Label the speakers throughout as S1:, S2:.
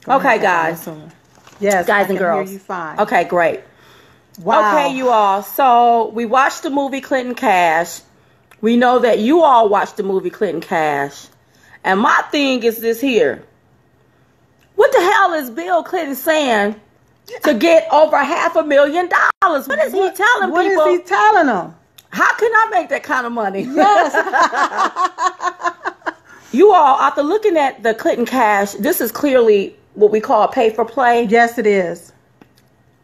S1: Okay, guys.
S2: Yes,
S1: guys and girls.
S2: Hear you fine.
S1: Okay, great.
S2: Wow.
S1: Okay, you all. So we watched the movie Clinton Cash. We know that you all watched the movie Clinton Cash. And my thing is this here. What the hell is Bill Clinton saying to get over $500,000? What is he telling people?
S2: What is he telling them?
S1: How can I make that kind of money?
S2: Yes.
S1: You all, after looking at the Clinton Cash, this is clearly what we call pay for play.
S2: Yes, it is.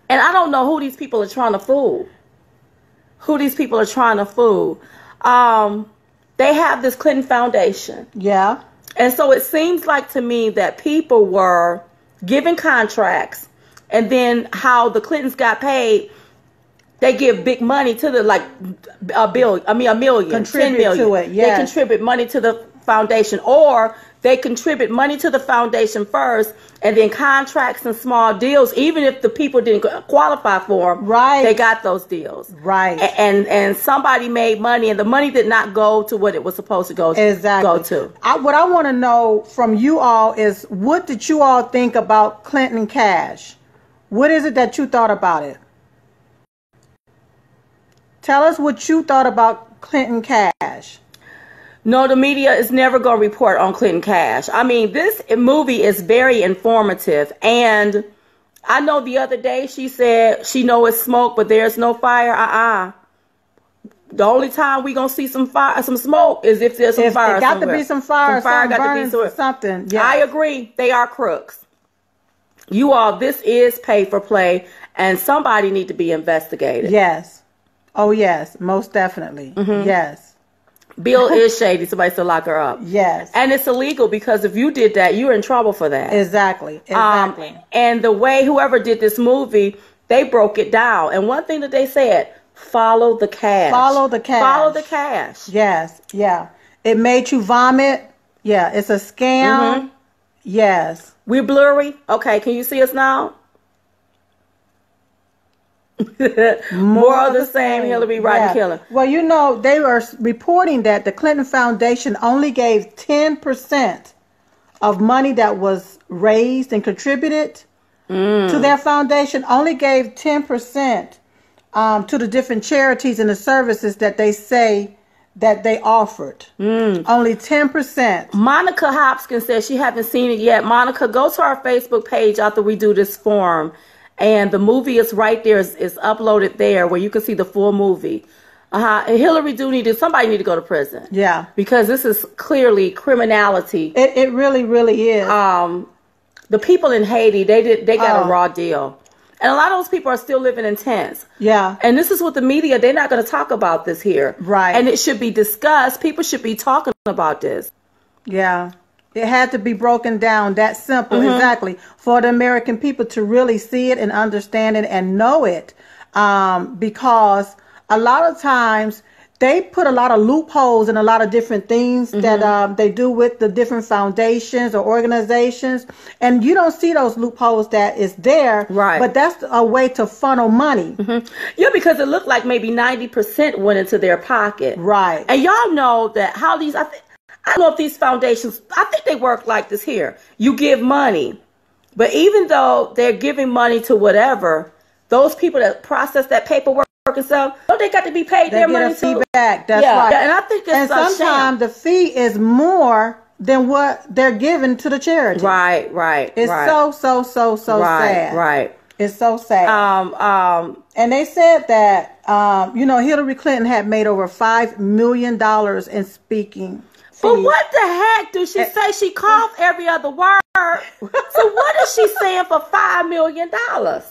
S1: And I don't know who these people are trying to fool. They have this Clinton Foundation.
S2: Yeah.
S1: And so it seems like to me that people were given contracts, and then how the Clintons got paid, they give big money to the, like, a million,
S2: Contribute
S1: 10 million.
S2: to it, yes.
S1: They contribute money to the foundation, or they contribute money to the foundation first, and then contracts and small deals, even if the people didn't qualify for them,
S2: right,
S1: they got those deals.
S2: Right.
S1: And somebody made money, and the money did not go to what it was supposed to go to.
S2: What I want to know from you all is, what did you all think about Clinton Cash? What is it that you thought about it? Tell us what you thought about Clinton Cash.
S1: No, the media is never going to report on Clinton Cash. I mean, this movie is very informative. And I know the other day she said she know it's smoke, but there's no fire. The only time we going to see some fire, some smoke is if there's some fire.
S2: It got to be some fire. Some fire got to be something.
S1: Yeah. I agree. They are crooks. You all, this is pay for play, and somebody need to be investigated.
S2: Yes. Oh, yes. Most definitely. Mm-hmm. Yes.
S1: Bill is shady. Somebody still lock her up.
S2: Yes.
S1: And it's illegal, because if you did that, you're in trouble for that.
S2: Exactly.
S1: And the way whoever did this movie, they broke it down. And one thing that they said, follow the cash.
S2: Follow the cash.
S1: Follow the cash.
S2: Yes. Yeah. It made you vomit. Yeah. It's a scam. Mm-hmm. Yes.
S1: We're blurry. Okay. Can you see us now? More of the same. Hillary Rodham killing.
S2: Well, you know, they were reporting that the Clinton Foundation only gave 10% of money that was raised and contributed to their foundation. Only gave 10% to the different charities and the services that they say that they offered. Only 10%.
S1: Monica Hopkins says she hasn't seen it yet. Monica, go to our Facebook page after we do this forum. And the movie is right there. It's uploaded there where you can see the full movie. And Hillary somebody need to go to prison.
S2: Yeah.
S1: Because this is clearly criminality.
S2: It really, really is.
S1: The people in Haiti, they got a raw deal. And a lot of those people are still living in tents.
S2: Yeah.
S1: And this is what the media, they're not going to talk about this here.
S2: Right.
S1: And it should be discussed. People should be talking about this.
S2: Yeah. It had to be broken down that simple, exactly, for the American people to really see it and understand it and know it. Because a lot of times they put a lot of loopholes in a lot of different things that they do with the different foundations or organizations. And you don't see those loopholes that is there.
S1: Right.
S2: But that's a way to funnel money.
S1: Yeah, because it looked like maybe 90% went into their pocket.
S2: Right.
S1: And y'all know that how these... I don't know if these foundations, I think they work like this here. You give money, but even though they're giving money to whatever, those people that process that paperwork and stuff, don't they got to be paid their money too?
S2: Back. That's right.
S1: And I think it's
S2: sometimes the fee is more than what they're giving to the charity.
S1: Right.
S2: It's so sad.
S1: Right.
S2: It's so sad. And they said that, Hillary Clinton had made over $5 million in speaking.
S1: But what the heck do she say? She coughed every other word. So what is she saying for $5 million?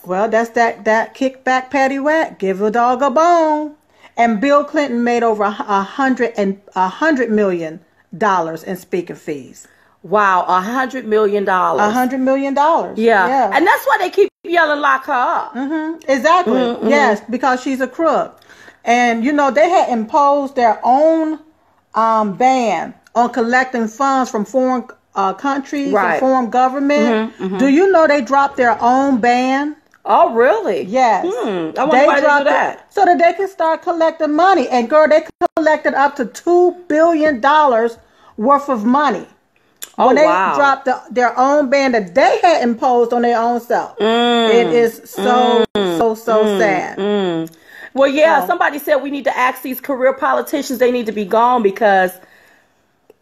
S2: Well, that's that kickback patty whack. Give a dog a bone. And Bill Clinton made over $100 million in speaking fees.
S1: Wow, $100 million.
S2: $100 million.
S1: Yeah. And that's why they keep yelling, lock her up.
S2: Exactly. Yes, because she's a crook. And, they had imposed their own ban on collecting funds from foreign countries and foreign government. Do you know they dropped their own ban?
S1: Oh, really?
S2: Yes.
S1: I wonder why they do that.
S2: So that they can start collecting money. And girl, they collected up to $2 billion worth of money.
S1: Oh,
S2: when they
S1: wow.
S2: dropped their own ban that they had imposed on their own self. It is so sad.
S1: Well, yeah, somebody said we need to ask these career politicians, they need to be gone because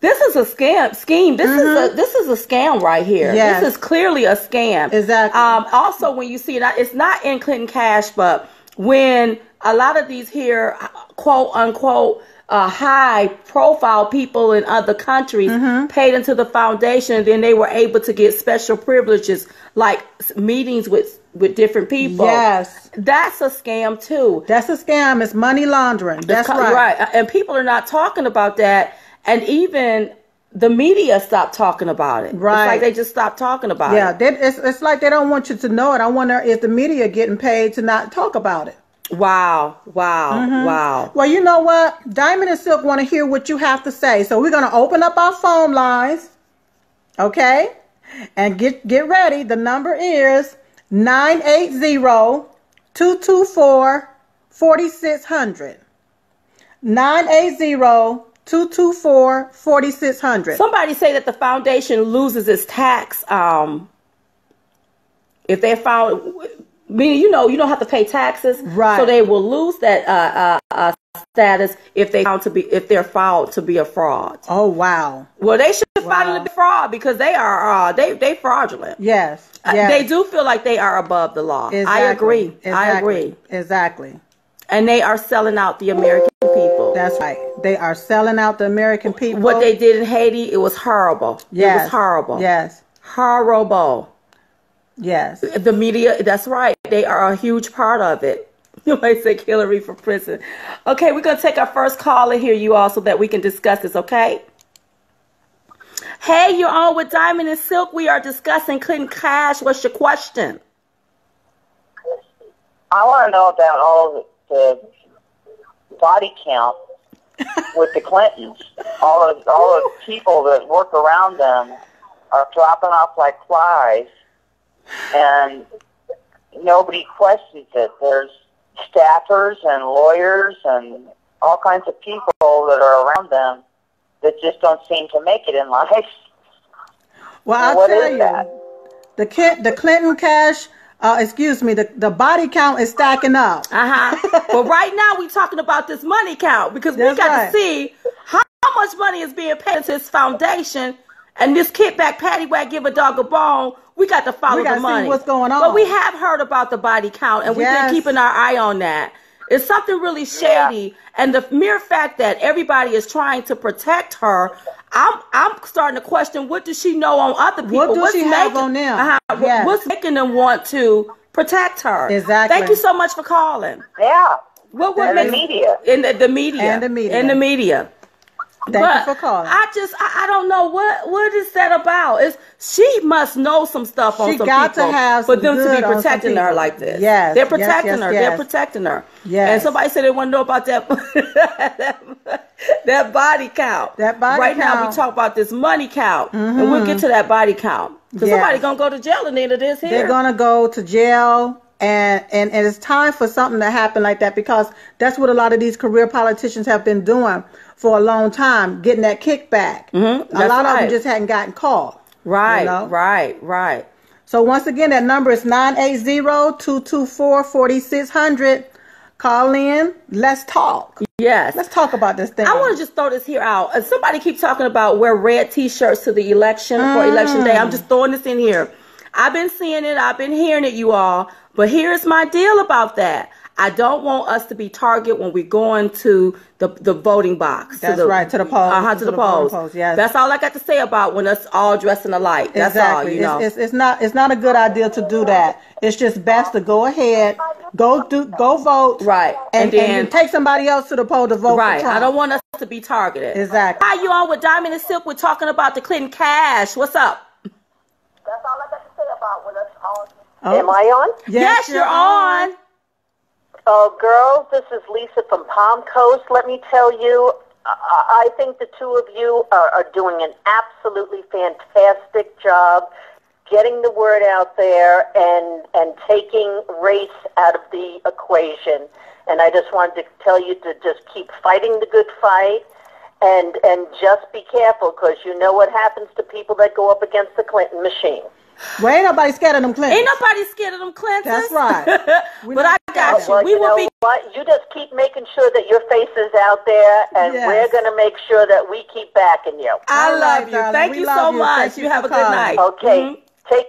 S1: this is a scheme. This is a scam right here.
S2: Yes.
S1: This is clearly a scam.
S2: Exactly.
S1: Also, when you see it, it's not in Clinton Cash, but when a lot of these here, quote unquote, high profile people in other countries paid into the foundation, and then they were able to get special privileges like meetings with different people.
S2: Yes.
S1: That's a scam too.
S2: That's a scam. It's money laundering. That's right.
S1: Right. And people are not talking about that. And even the media stopped talking about it.
S2: Right.
S1: It's like they just stopped talking about it.
S2: Yeah. It's like they don't want you to know it. I wonder if the media getting paid to not talk about it.
S1: Wow. Wow.
S2: Well, you know what? Diamond and Silk want to hear what you have to say. So we're going to open up our phone lines. Okay? And get ready. The number is 980-224-4600. 980-224-4600.
S1: Somebody say that the foundation loses its tax if they're found, meaning you don't have to pay taxes,
S2: right?
S1: So they will lose that status if they're found to be a fraud.
S2: Oh wow!
S1: Well, they should find it to be fraud because they are they fraudulent.
S2: Yes.
S1: They do feel like they are above the law.
S2: Exactly.
S1: I agree.
S2: Exactly.
S1: I agree.
S2: Exactly.
S1: And they are selling out the American people.
S2: That's right. They are selling out the American people.
S1: What they did in Haiti, it was horrible.
S2: Yes.
S1: It was horrible.
S2: Yes.
S1: Horrible.
S2: Yes.
S1: The media, that's right. They are a huge part of it. You might say Hillary for prison. Okay, we're going to take our first caller here, you all, so that we can discuss this, okay? Hey, you're on with Diamond and Silk. We are discussing Clinton Cash. What's your question?
S3: I want to know about all the body count with the Clintons. All the people that work around them are dropping off like flies, and nobody questions it. There's staffers and lawyers and all kinds of people that are around them that just don't seem to make it in life.
S2: Well, I'll
S3: what
S2: tell
S3: is
S2: you,
S3: that?
S2: the Clinton Cash, the body count is stacking up.
S1: But right now we're talking about this money count because we got to see how much money is being paid into this foundation and this kickback, paddywhack, give a dog a bone. We got to follow the money.
S2: See what's going on.
S1: But we have heard about the body count, and we've been keeping our eye on that. It's something really shady, and the mere fact that everybody is trying to protect her, I'm starting to question, what does she know on other people?
S2: What does she have on them?
S1: What's making them want to protect her?
S2: Exactly.
S1: Thank you so much for calling.
S3: Yeah.
S1: What
S3: the media.
S1: In the media.
S2: And the media.
S1: In the media.
S2: Thank you for calling.
S1: I don't know what is that about. She must know some stuff on some people. She got
S2: to have
S1: for them to be
S2: good
S1: protecting her like this.
S2: Yes.
S1: They're protecting her.
S2: Yes.
S1: They're protecting her.
S2: Yes.
S1: And somebody said they want to know about that that body count.
S2: That body
S1: right
S2: count.
S1: Now we talk about this money count, and we'll get to that body count because somebody's gonna go to jail at the end of this here.
S2: They're gonna go to jail. And it's time for something to happen like that because that's what a lot of these career politicians have been doing for a long time, getting that kickback. A lot of them just hadn't gotten caught.
S1: Right,
S2: you know?
S1: right.
S2: So once again, that number is 980-224-4600. Call in. Let's talk.
S1: Yes.
S2: Let's talk about this thing.
S1: I want to just throw this here out. Somebody keeps talking about wear red T-shirts to the election for election day. I'm just throwing this in here. I've been seeing it. I've been hearing it, you all. But here's my deal about that. I don't want us to be target when we're going to the voting box.
S2: That's right, to the polls.
S1: To the polls.
S2: Yes.
S1: That's all I got to say about when us all dressing alike. That's all, you know.
S2: It's not a good idea to do that. It's just best to go ahead, go vote.
S1: Right.
S2: And then take somebody else to the poll to vote for Trump.
S1: I don't want us to be targeted.
S2: Exactly.
S1: Hi, you on with Diamond and Silk? We're talking about the Clinton Cash. What's up?
S3: That's all I got to say about what us all. Am I on?
S1: Yes, you're on.
S3: Oh, girls, this is Lisa from Palm Coast. Let me tell you, I think the two of you are doing an absolutely fantastic job getting the word out there and taking race out of the equation. And I just wanted to tell you to just keep fighting the good fight
S4: And just be careful, because you know what happens to people that go up against the Clinton machine.
S2: Well, ain't nobody scared of them Clintons.
S1: Ain't nobody scared of them Clintons.
S2: That's right.
S1: But I got you.
S4: Well,
S1: We will be.
S4: What? You just keep making sure that your face is out there, and we're going to make sure that we keep backing you.
S1: I love you.
S2: Darling.
S1: Thank you so much. You have a good night.
S4: Okay. Take.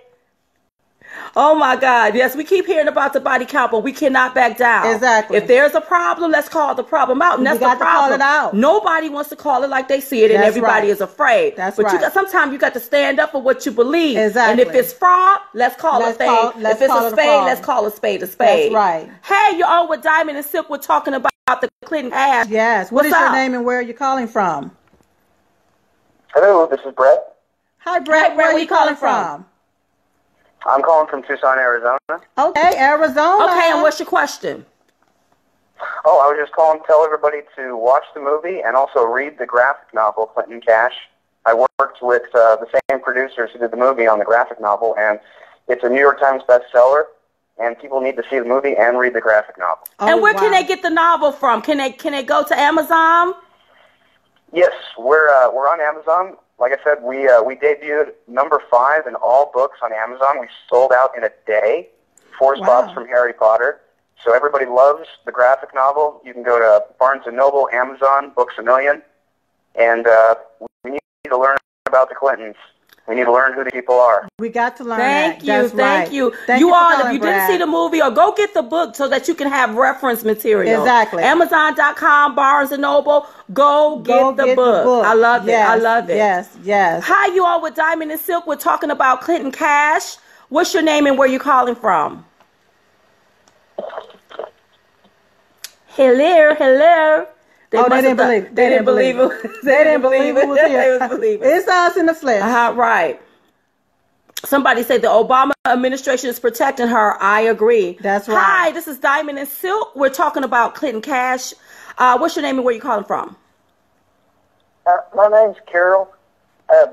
S1: Oh my God. Yes, we keep hearing about the body count, but we cannot back down.
S2: Exactly.
S1: If there's a problem, let's call the problem out. And that's the problem.
S2: Call it out.
S1: Nobody wants to call it like they see it, and everybody is afraid.
S2: That's
S1: but
S2: right.
S1: Sometimes you got to stand up for what you believe.
S2: Exactly.
S1: And if it's fraud, let's call a thing. If it's a spade, let's call a spade a spade.
S2: That's right.
S1: Hey, you're on with Diamond and Silk. We're talking about the Clinton Cash.
S2: Yes. What is your name and where are you calling from?
S3: Hello, this is Brett.
S2: Hi, Brett. Where are you calling from?
S3: I'm calling from Tucson, Arizona.
S2: Okay, Arizona.
S1: Okay, and what's your question?
S3: Oh, I was just calling to tell everybody to watch the movie and also read the graphic novel, Clinton Cash. I worked with the same producers who did the movie on the graphic novel, and it's a New York Times bestseller, and people need to see the movie and read the graphic novel.
S1: And where can they get the novel from? Can they go to Amazon?
S3: Yes, we're on Amazon. Like I said, we debuted number 5 in all books on Amazon. We sold out in a day. 4 spots from Harry Potter. So everybody loves the graphic novel. You can go to Barnes & Noble, Amazon, Books A Million, and we need to learn about the Clintons. We need to learn who the people are.
S2: We got to learn
S1: Thank you.
S2: Thank
S1: you.
S2: Thank
S1: you
S2: you
S1: all,
S2: calling,
S1: if you
S2: Brad.
S1: didn't see the movie, or go get the book so that you can have reference material.
S2: Exactly.
S1: Amazon.com, Barnes & Noble. Go get the book. I love it. I love it.
S2: Yes, yes.
S1: Hi, you all with Diamond and Silk. We're talking about Clinton Cash. What's your name and where you calling from? Hello.
S2: They didn't believe it.
S1: They didn't believe it.
S2: They didn't believe it was here.
S1: They believe it.
S2: It's us in the flesh.
S1: Right. Somebody said the Obama administration is protecting her. I agree.
S2: That's right.
S1: Hi, this is Diamond and Silk. We're talking about Clinton Cash. What's your name and where you calling from?
S3: My name's Carol,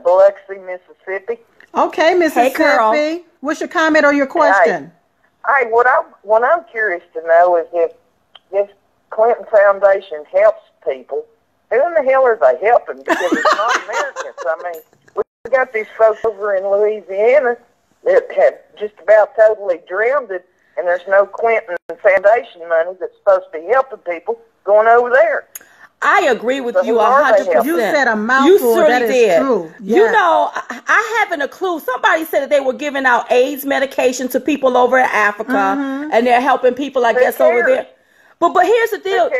S3: Biloxi, Mississippi.
S2: Okay, Mississippi.
S1: Hey, Carol.
S2: What's your comment or your question?
S3: What I'm curious to know is if this Clinton Foundation helps people, who in the hell are they helping? Because it's not Americans. I mean, we got these folks over in Louisiana that have just about totally drowned it, and there's no Clinton Foundation money that's supposed to be helping people going over there.
S1: I agree with you
S3: 100%.
S2: You said a mouthful.
S1: You certainly
S2: that is
S1: did.
S2: true. Yes.
S1: You know, I haven't a clue. Somebody said that they were giving out AIDS medication to people over in Africa, and they're helping people, I guess, over there. But here's the deal.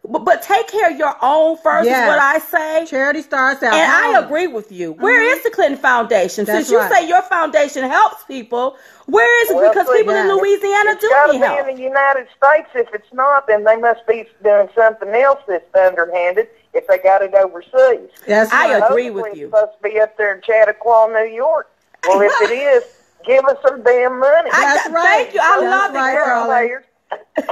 S1: But take care of your own first is what I say.
S2: Charity starts out.
S1: And I agree with you. Where is the Clinton Foundation?
S2: That's
S1: Since you
S2: right.
S1: say your foundation helps people, where is it? Because people in Louisiana do need help.
S3: It's got to be in the United States. If it's not, then they must be doing something else that's underhanded if they got it overseas.
S2: That's
S1: I
S2: right.
S1: agree with you.
S3: It's supposed to be up there in Chautauqua, New York. Well, if it is, give us our damn money.
S2: That's right.
S1: Thank you. I love it, girl.
S3: Players.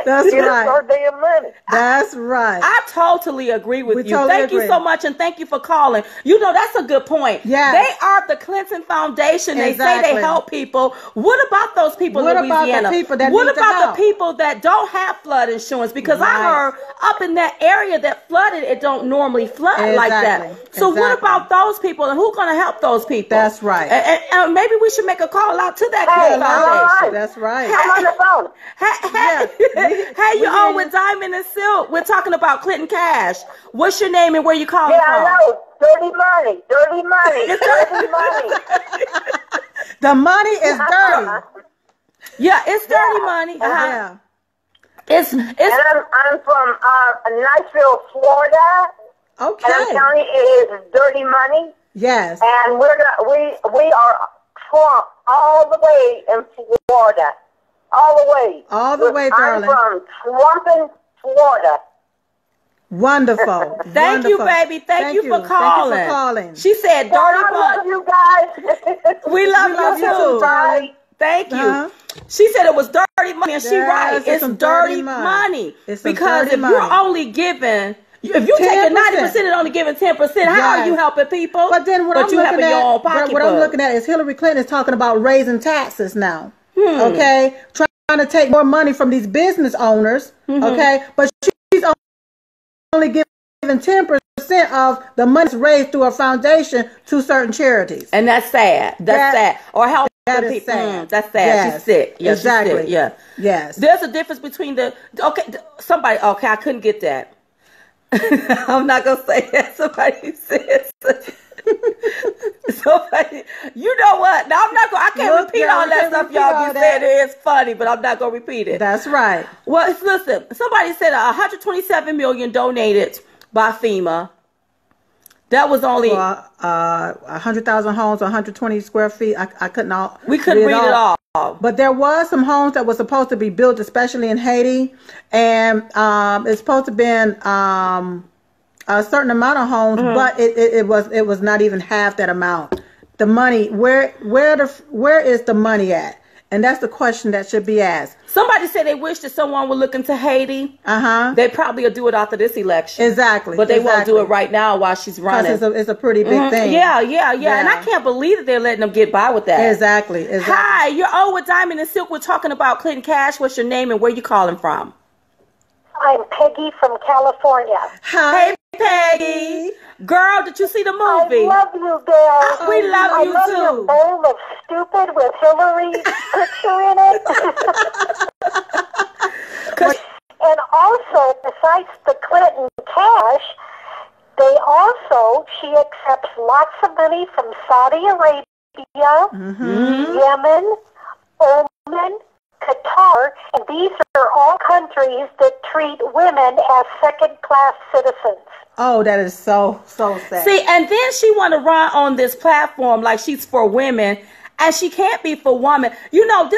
S2: That's
S3: Give us
S2: right.
S3: our damn money.
S2: That's right.
S1: I totally agree with you.
S2: totally
S1: Thank you
S2: agree.
S1: so much, and thank you for calling. You know, that's a good point.
S2: Yes.
S1: They are the Clinton Foundation. They say
S2: Exactly.
S1: they help people. What about those people
S2: What
S1: in
S2: about the
S1: Louisiana?
S2: people that
S1: what
S2: need to
S1: about
S2: help?
S1: the people that don't have flood insurance? Because I
S2: Right.
S1: heard up in that area that flooded, it don't normally flood like that.
S2: Exactly.
S1: So what
S2: Exactly.
S1: about those people, and who's going to help those people?
S2: That's right.
S1: And maybe we should make a call out to that Clinton
S3: all
S1: Foundation.
S3: right.
S2: That's right.
S3: I'm on the phone.
S1: Hey, you on with Diamond and Silk? We're talking about Clinton Cash. What's your name and where you calling
S3: Yeah,
S1: from?
S3: I know. Dirty money. Dirty money. Dirty money.
S2: The money is dirty.
S1: Yeah, it's dirty money.
S2: Yeah.
S1: It's
S3: And I'm from Niceville, Florida. And I'm
S2: Okay.
S3: telling you, it is dirty money.
S2: Yes.
S3: And we are Trump all the way in Florida. All the way.
S2: All the way, darling.
S3: I'm from Trumpin, Florida.
S2: Wonderful.
S1: Thank you,
S2: Wonderful.
S1: baby. Thank you for
S2: Thank
S1: calling.
S2: you for calling.
S1: She said
S3: Well,
S1: dirty
S3: I love
S1: money.
S3: you guys.
S1: We love you too.
S3: Bye.
S1: Thank you.
S2: Uh-huh.
S1: She said it was dirty money, and she
S2: Yes,
S1: right.
S2: it's
S1: It's
S2: some
S1: dirty
S2: dirty
S1: money.
S2: money. It's some
S1: Because
S2: dirty
S1: if you're
S2: money.
S1: only giving, if you taking 90% and only giving 10%, how are
S2: Yes.
S1: you helping people?
S2: But then what I'm
S1: you
S2: looking
S1: having
S2: at,
S1: your own
S2: what I'm
S1: pocketbook.
S2: looking at is Hillary Clinton is talking about raising taxes now. Okay, trying to take more money from these business owners. Okay, but she's only giving 10%, 50% of the money raised through a foundation to certain charities.
S1: And that's sad. That's sad. Or help
S2: that is
S1: people.
S2: sad.
S1: That's sad.
S2: Yes.
S1: She's sick. Yeah,
S2: exactly.
S1: She's sick. Yeah.
S2: Yes.
S1: There's a difference between okay, I couldn't get that. I'm not gonna say that. Somebody says. Somebody, you know what? Now I can't repeat all that stuff y'all be saying. It's funny, but I'm not gonna repeat it.
S2: That's right.
S1: Well, listen. Somebody said 127 million donated by FEMA. That was only
S2: 100,000 homes, 120 square feet. I couldn't all.
S1: We couldn't read it all.
S2: But there was some homes that were supposed to be built, especially in Haiti, and it's supposed to be a certain amount of homes, but it was not even half that amount. The money, where is the money at? And that's the question that should be asked.
S1: Somebody said they wish that someone would look into Haiti. They probably will do it after this election.
S2: Exactly.
S1: But they won't do it right now while she's running.
S2: It's a pretty big thing.
S1: Yeah. And I can't believe that they're letting them get by with that.
S2: Exactly.
S1: Hi, you're on with Diamond and Silk. We're talking about Clinton Cash. What's your name and where you calling from?
S4: I'm Peggy from California.
S1: Hi, Peggy. Girl, did you see the movie?
S4: I love you, girl.
S1: We love you,
S4: I love
S1: too.
S4: your bowl of stupid with Hillary's picture in it. And also, besides the Clinton cash, she accepts lots of money from Saudi Arabia, Yemen, Oman, Qatar, and these are all countries that treat women as second-class citizens.
S2: Oh, that is so sad.
S1: See, and then she want to run on this platform like she's for women, and she can't be for women. You know,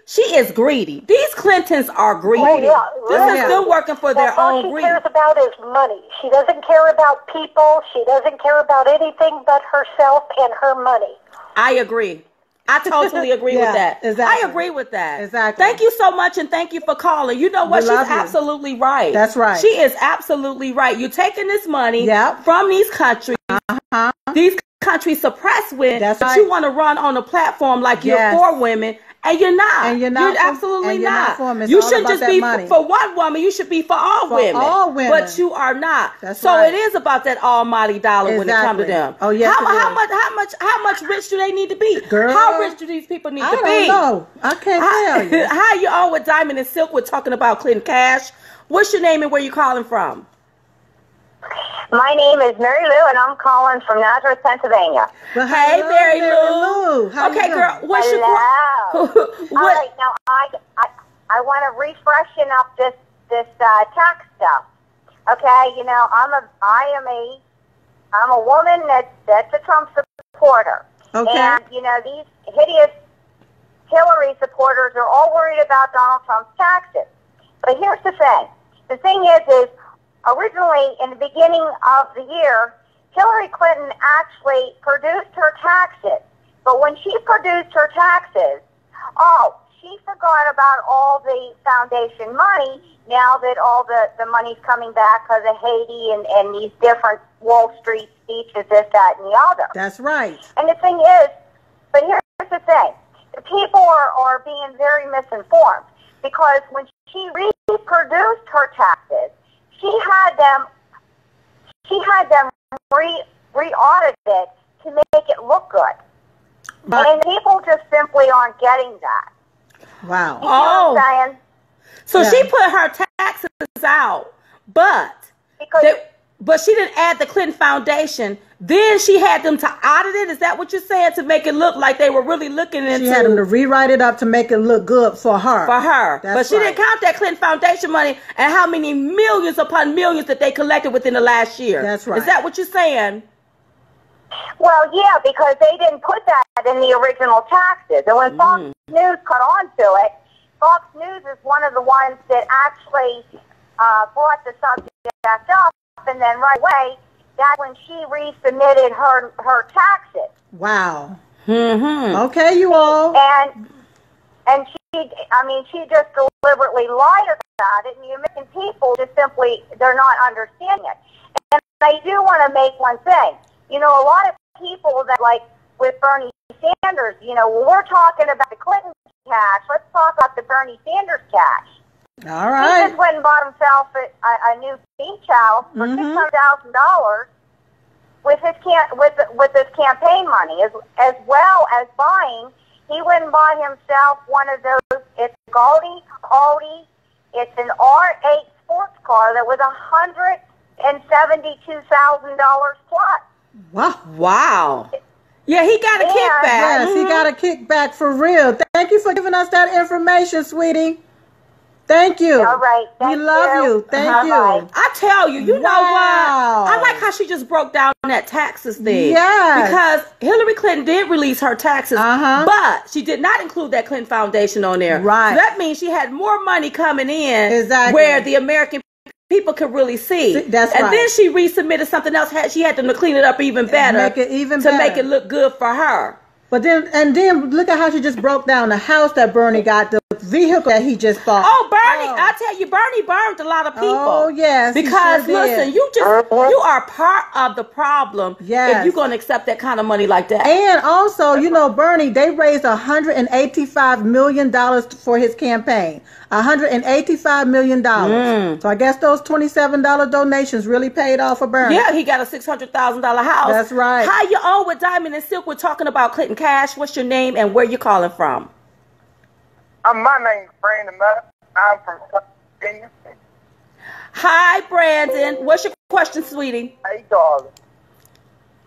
S1: she is greedy. These Clintons are greedy.
S4: Oh, yeah.
S1: This is them working for their own greed.
S4: All she cares about is money. She doesn't care about people. She doesn't care about anything but herself and her money.
S1: I agree. I totally agree with that.
S2: Exactly.
S1: I agree with that.
S2: Exactly.
S1: Thank you so much, and thank you for calling. You know what? She's absolutely right.
S2: That's right.
S1: She is absolutely right. You're taking this money from these countries. These countries suppress women.
S2: That's right.
S1: But you want to run on a platform like you're for women. And you're not.
S2: And you're not.
S1: You're absolutely not.
S2: You
S1: shouldn't just be for one woman. You should be for all women.
S2: All women.
S1: But you are not.
S2: That's
S1: so
S2: right.
S1: it is about that almighty dollar when it comes to them.
S2: Oh yes.
S1: How much rich do they need to be?
S2: Girl,
S1: how rich do these people need to be?
S2: I don't know. I can't tell you.
S1: How you on with Diamond and Silk? We're talking about Clinton Cash. What's your name and where you calling from?
S3: My name is Mary Lou, and I'm calling from Nazareth, Pennsylvania.
S2: Well,
S1: hey, Mary Lou.
S2: How
S1: okay, girl. What's
S3: Hello.
S1: your
S3: All right, now I want to refreshen up this tax stuff. Okay, you know I'm a woman that's a Trump supporter.
S2: Okay.
S3: And you know these hideous Hillary supporters are all worried about Donald Trump's taxes. But here's the thing. The thing is originally, in the beginning of the year, Hillary Clinton actually produced her taxes. But when she produced her taxes, she forgot about all the foundation money now that all the money's coming back because of Haiti and these different Wall Street speeches, this, that, and the other.
S2: That's right.
S3: And the thing is, but here's the thing. The people are being very misinformed because when she reproduced her taxes, she had them re-audited to make it look good. And people just simply aren't getting that.
S2: Wow.
S3: You know what I'm saying?
S1: So she put her taxes out, but she didn't add the Clinton Foundation. Then she had them to audit it. Is that what you're saying? To make it look like they were really looking into.
S2: She had them to rewrite it up to make it look good for her.
S1: But she didn't count that Clinton Foundation money and how many millions upon millions that they collected within the last year.
S2: That's right.
S1: Is that what you're saying?
S3: Well, yeah, because they didn't put that in the original taxes. And when Fox News caught on to it, Fox News is one of the ones that actually brought the subject up, and then right away, that's when she resubmitted her taxes.
S2: Wow. Okay, you all.
S3: And she just deliberately lied about it, and the American people just simply, they're not understanding it. And I do want to make one thing. You know, a lot of people that, like, with Bernie Sanders, you know, when we're talking about the Clinton cash, let's talk about the Bernie Sanders cash.
S2: All
S4: He
S2: right.
S4: just went and bought himself a new beach house for $600,000 with his campaign money, as well as buying. He went and bought himself one of those. It's Audi. It's an R8 sports car that was $172,000 plus.
S2: Wow.
S1: Wow. Yeah, he got a kickback.
S2: Yes, he got a kickback for real. Thank you for giving us that information, sweetie. Thank you.
S4: All right.
S2: We love you. Thank you.
S4: Bye.
S1: I tell you, you know what?
S2: Wow.
S1: I like how she just broke down that taxes thing.
S2: Yes.
S1: Because Hillary Clinton did release her taxes, but she did not include that Clinton Foundation on there.
S2: Right.
S1: So that means she had more money coming in
S2: Exactly.
S1: where the American people could really see.
S2: That's
S1: and
S2: right.
S1: then she resubmitted something else. She had to clean it up even better.
S2: Make it even
S1: to
S2: better.
S1: make it look good for her.
S2: But then look at how she just broke down the house that Bernie got, the vehicle that he just bought.
S1: Oh, Bernie! I tell you, Bernie burned a lot of people.
S2: Oh, yes, he
S1: because
S2: sure did.
S1: listen, you are part of the problem.
S2: Yes.
S1: If you're going to accept that kind of money like that.
S2: And also, you know, Bernie, they raised $185 million for his campaign. $185 million. So I guess those $27 donations really paid off for Bernie.
S1: Yeah, he got a $600,000 house.
S2: That's right.
S1: Hi, you on with Diamond and Silk? We're talking about Clinton Cash. What's your name and where you calling from?
S5: My name's Brandon Mudd. I'm from Virginia.
S1: Hi, Brandon. What's your question, sweetie?
S5: Hey, darling.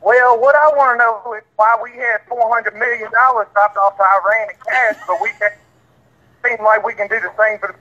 S5: Well, what I want to know is why we had $400 million dropped off to Iran in cash, but we can't seem like we can do the same for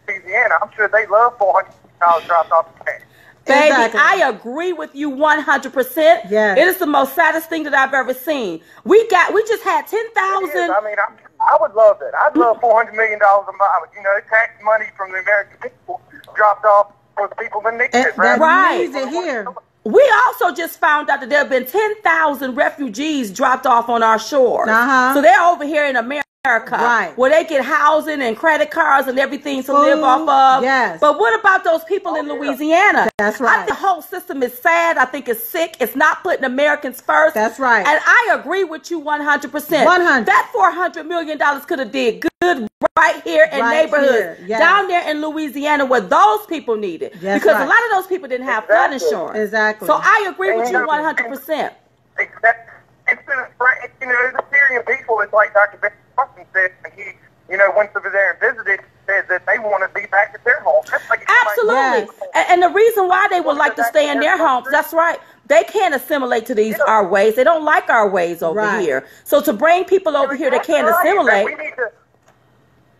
S5: Louisiana. I'm sure they love $400 million dropped off in cash.
S1: Baby,
S2: Exactly.
S1: I agree with you 100%.
S2: Yes.
S1: It is the most saddest thing that I've ever seen. We just had 10,000.
S5: I mean, I would love that. I'd love $400 million a month. You know, tax money from the American people dropped off for the people that need it,
S2: That
S1: Right.
S2: needs it here.
S1: We also just found out that there have been 10,000 refugees dropped off on our shores. So they're over here in America.
S2: Right.
S1: Where they get housing and credit cards and everything to
S2: Food,
S1: live off of.
S2: yes.
S1: But what about those people in Louisiana?
S2: That's
S1: I
S2: right.
S1: think the whole system is sad. I think it's sick. It's not putting Americans first.
S2: That's right.
S1: And I agree with you 100%.
S2: 100.
S1: That $400 million could have did good right here in
S2: Right
S1: neighborhoods
S2: here, yes.
S1: down there in Louisiana where those people need it.
S2: That's
S1: because
S2: right.
S1: a lot of those people didn't have flood insurance.
S2: Exactly.
S1: So I agree with you 100%.
S5: Except, you know, the Syrian people, it's like Dr. Ben Carson said, and he, you know, went over there and visited, said that they want to be back at their home. That's like
S1: Absolutely.
S2: Yes.
S1: And the reason why they would like to stay in their homes, that's right. They can't assimilate to our ways. They don't like our ways over
S2: Right.
S1: here. So to bring people over here that can't
S5: That's right.
S1: assimilate.
S5: We need to,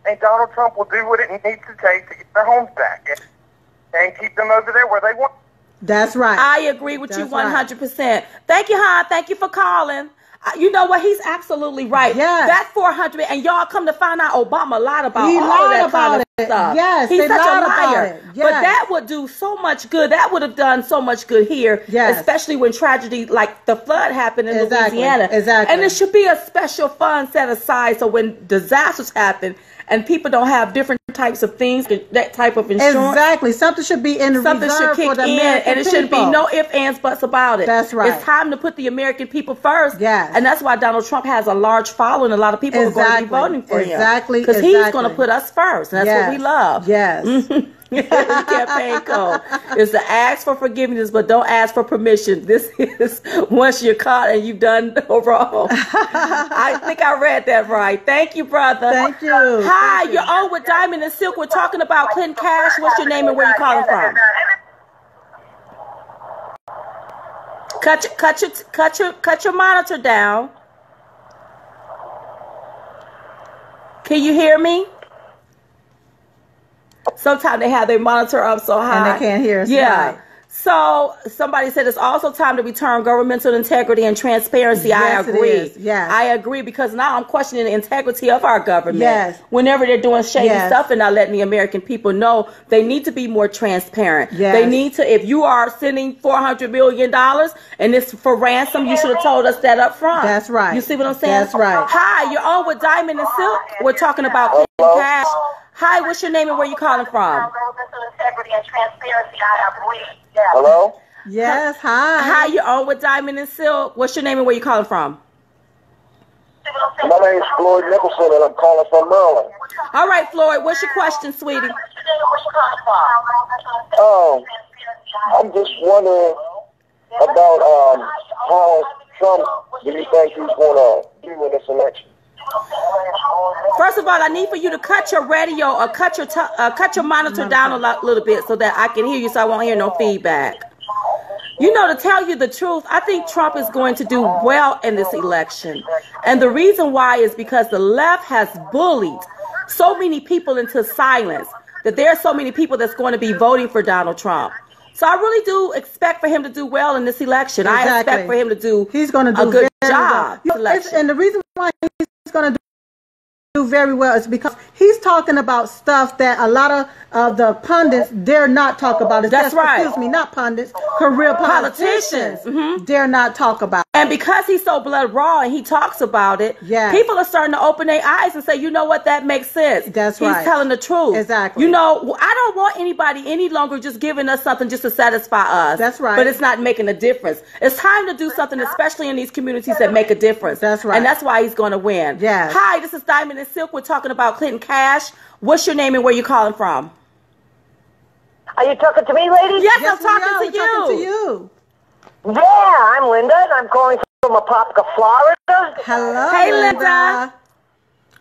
S5: and Donald Trump will do what it needs to take to get their homes back and keep them over there where they want.
S2: That's right.
S1: I agree with you
S2: That's right.
S1: 100%. Thank you, hon. Thank you for calling. You know what? He's absolutely right.
S2: Yes.
S1: That 400, and y'all come to find out Obama lied about
S2: He
S1: all
S2: lied
S1: of that
S2: about
S1: kind
S2: it.
S1: of stuff.
S2: Yes,
S1: He's
S2: they
S1: such a
S2: lied about
S1: liar.
S2: it.
S1: But
S2: Yes.
S1: that would do so much good. That would have done so much good here,
S2: Yes.
S1: especially when tragedy like the flood happened in
S2: Exactly.
S1: Louisiana.
S2: Exactly.
S1: And there should be a special fund set aside so when disasters happen and people don't have different types of things, that type of insurance.
S2: Exactly. Something should be in the
S1: Something should
S2: reserve
S1: kick
S2: for the
S1: in,
S2: American
S1: and it shouldn't be
S2: people.
S1: no ifs, ands, buts about it.
S2: That's right.
S1: It's time to put the American people first.
S2: Yes.
S1: And that's why Donald Trump has a large following. A lot of people are going to be
S2: Exactly.
S1: voting for him.
S2: Exactly.
S1: Because he's
S2: Exactly.
S1: going to put us first. And that's
S2: Yes.
S1: what we love.
S2: Yes.
S1: The campaign code is to ask for forgiveness, but don't ask for permission. This is once you're caught and you've done wrong. I think I read that right. Thank you, brother.
S2: Thank you.
S1: Hi,
S2: Thank you.
S1: you're on with Diamond and Silk. We're talking about Clinton Cash. What's your name and where you calling from? Cut your monitor down. Can you hear me? Sometimes they have their monitor up so high.
S2: And they can't hear us.
S1: Yeah.
S2: Right.
S1: So somebody said it's also time to return governmental integrity and transparency.
S2: Yes,
S1: I agree.
S2: it is. Yes.
S1: I agree because now I'm questioning the integrity of our government.
S2: Yes.
S1: Whenever they're doing shady
S2: Yes.
S1: stuff and not letting the American people know, they need to be more transparent.
S2: Yes.
S1: They need to, if you are sending $400 million and it's for ransom, you should have told us that up front.
S2: That's right.
S1: You see what I'm saying?
S2: That's right.
S1: Hi, you're on with Diamond and Silk. We're talking about Clinton Cash. Hi, what's your name and where you calling from?
S4: Integrity and transparency, I agree. Yeah.
S5: Hello?
S2: Yes. Hi.
S1: Hi, you're on with Diamond and Silk. What's your name and where you calling from?
S5: My name's Floyd Nicholson, and I'm calling from Maryland.
S1: All right, Floyd, what's your question, sweetie?
S5: I'm just wondering about how Trump do you think he's going to do in this election?
S1: First of all, I need for you to cut your radio or cut your monitor down a little bit so that I can hear you, so I won't hear no feedback. You know, to tell you the truth, I think Trump is going to do well in this election. And the reason why is because the left has bullied so many people into silence that there are so many people that's going to be voting for Donald Trump. So I really do expect for him to do well in this election.
S2: Exactly.
S1: I expect for him to do
S2: he's going to do
S1: a good
S2: very
S1: job.
S2: Well. And the reason why he's going to do very well is because he's talking about stuff that a lot of the pundits dare not talk about.
S1: That's right.
S2: Excuse me, not pundits, career politicians dare not talk about.
S1: And because he's so blood raw and he talks about it, people are starting to open their eyes and say, you know what, that makes sense.
S2: That's right.
S1: He's telling the truth.
S2: Exactly.
S1: You know, I don't want anybody any longer just giving us something just to satisfy us.
S2: That's right.
S1: But it's not making a difference. It's time to do something, especially in these communities that make a difference.
S2: That's right.
S1: And that's why he's going to win.
S2: Yes.
S1: Hi, this is Diamond and Silk. We're talking about Clinton Cash. What's your name and where you calling from?
S3: Are you talking to me, lady?
S1: Yes,
S2: Yes,
S1: I'm talking to you.
S2: talking to you.
S3: Yeah, I'm Linda, and I'm calling from Apopka, Florida.
S2: Hello,
S1: Hey, Linda.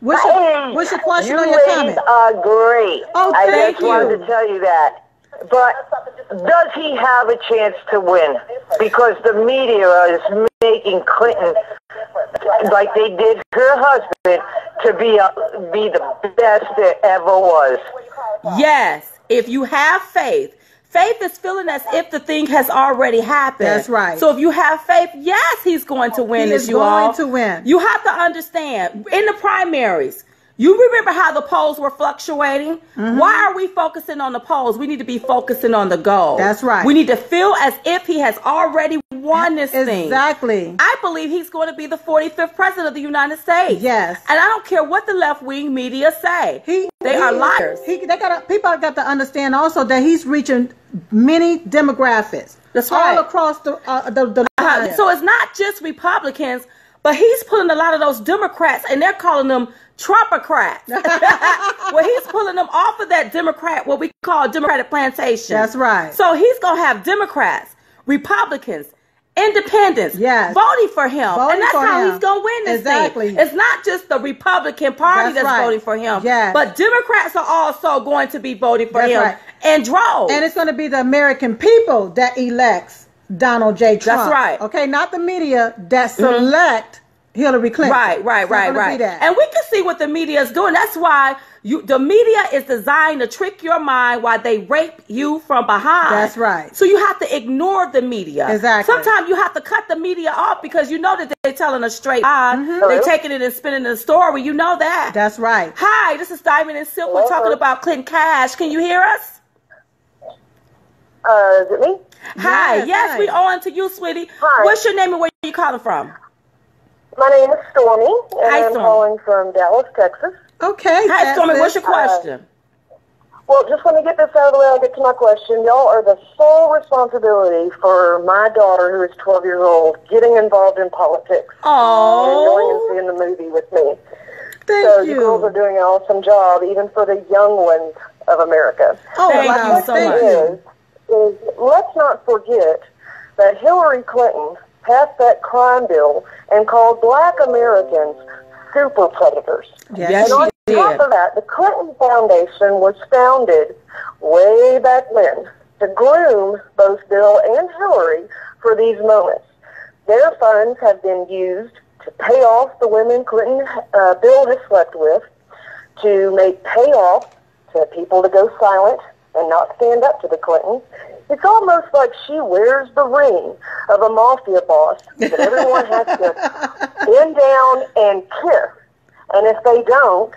S2: What's your question or your
S3: ladies
S2: comment?
S3: are great.
S2: Oh,
S3: I
S2: thank
S3: just wanted
S2: you.
S3: to tell you that. But does he have a chance to win? Because the media is making Clinton, like they did her husband, to be the best there ever was.
S1: Yes, if you have faith. Faith is feeling as if the thing has already happened.
S2: That's right.
S1: So if you have faith, yes, he's going to win.
S2: He is going to win.
S1: You have to understand, in the primaries, you remember how the polls were fluctuating? Why are we focusing on the polls? We need to be focusing on the goal.
S2: That's right.
S1: We need to feel as if he has already won this thing.
S2: Exactly.
S1: I believe he's going to be the 45th president of the United States.
S2: Yes.
S1: And I don't care what the left-wing media say. They are liars.
S2: People got to understand also that he's reaching many demographics.
S1: That's right.
S2: All across the line.
S1: So it's not just Republicans, but he's pulling a lot of those Democrats, and they're calling them Trumpocrats. Well, he's pulling them off of that Democrat, what we call Democratic plantation.
S2: That's right.
S1: So he's going to have Democrats, Republicans, independents voting for him. And that's how he's going to win this thing. It's not just the Republican Party that's voting for him, but Democrats are also going to be voting for him in droves.
S2: And it's going to be the American people that elects Donald J. Trump.
S1: That's right.
S2: Okay, not the media that select Hillary Clinton.
S1: Right. And we can see what the media is doing. That's why the media is designed to trick your mind while they rape you from behind.
S2: That's right.
S1: So you have to ignore the media.
S2: Exactly.
S1: Sometimes you have to cut the media off because you know that they're telling a straight lie. They're taking it and spinning the story. You know that.
S2: That's right.
S1: Hi, this is Diamond and Silk. We're talking about Clinton Cash. Can you hear us?
S3: Is it me?
S1: Hi. Yes, we on to you, sweetie.
S3: Hi.
S1: What's your name and where are you calling from?
S3: My name is Stormy, and
S1: Hi,
S3: I'm
S1: Stormy.
S3: calling from Dallas, Texas.
S2: Okay.
S1: Hi, Stormy. What's your question?
S3: Well, just let me get this out of the way. I'll get to my question. Y'all are the sole responsibility for my daughter, who is 12 years old, getting involved in politics.
S1: Oh.
S3: And going and seeing the movie with me.
S2: Thank you.
S3: You girls are doing an awesome job, even for the young ones of America.
S2: Oh,
S1: Thank
S2: wow.
S1: you so
S2: Thank
S1: much.
S2: you.
S3: Is let's not forget that Hillary Clinton passed that crime bill and called black Americans super predators.
S1: Yes,
S3: And on
S1: she
S3: top
S1: did.
S3: of that, the Clinton Foundation was founded way back when to groom both Bill and Hillary for these moments. Their funds have been used to pay off the women Bill has slept with, to make payoff to people to go silent and not stand up to the Clintons. It's almost like she wears the ring of a mafia boss that everyone has to bend down and kiss. And if they don't,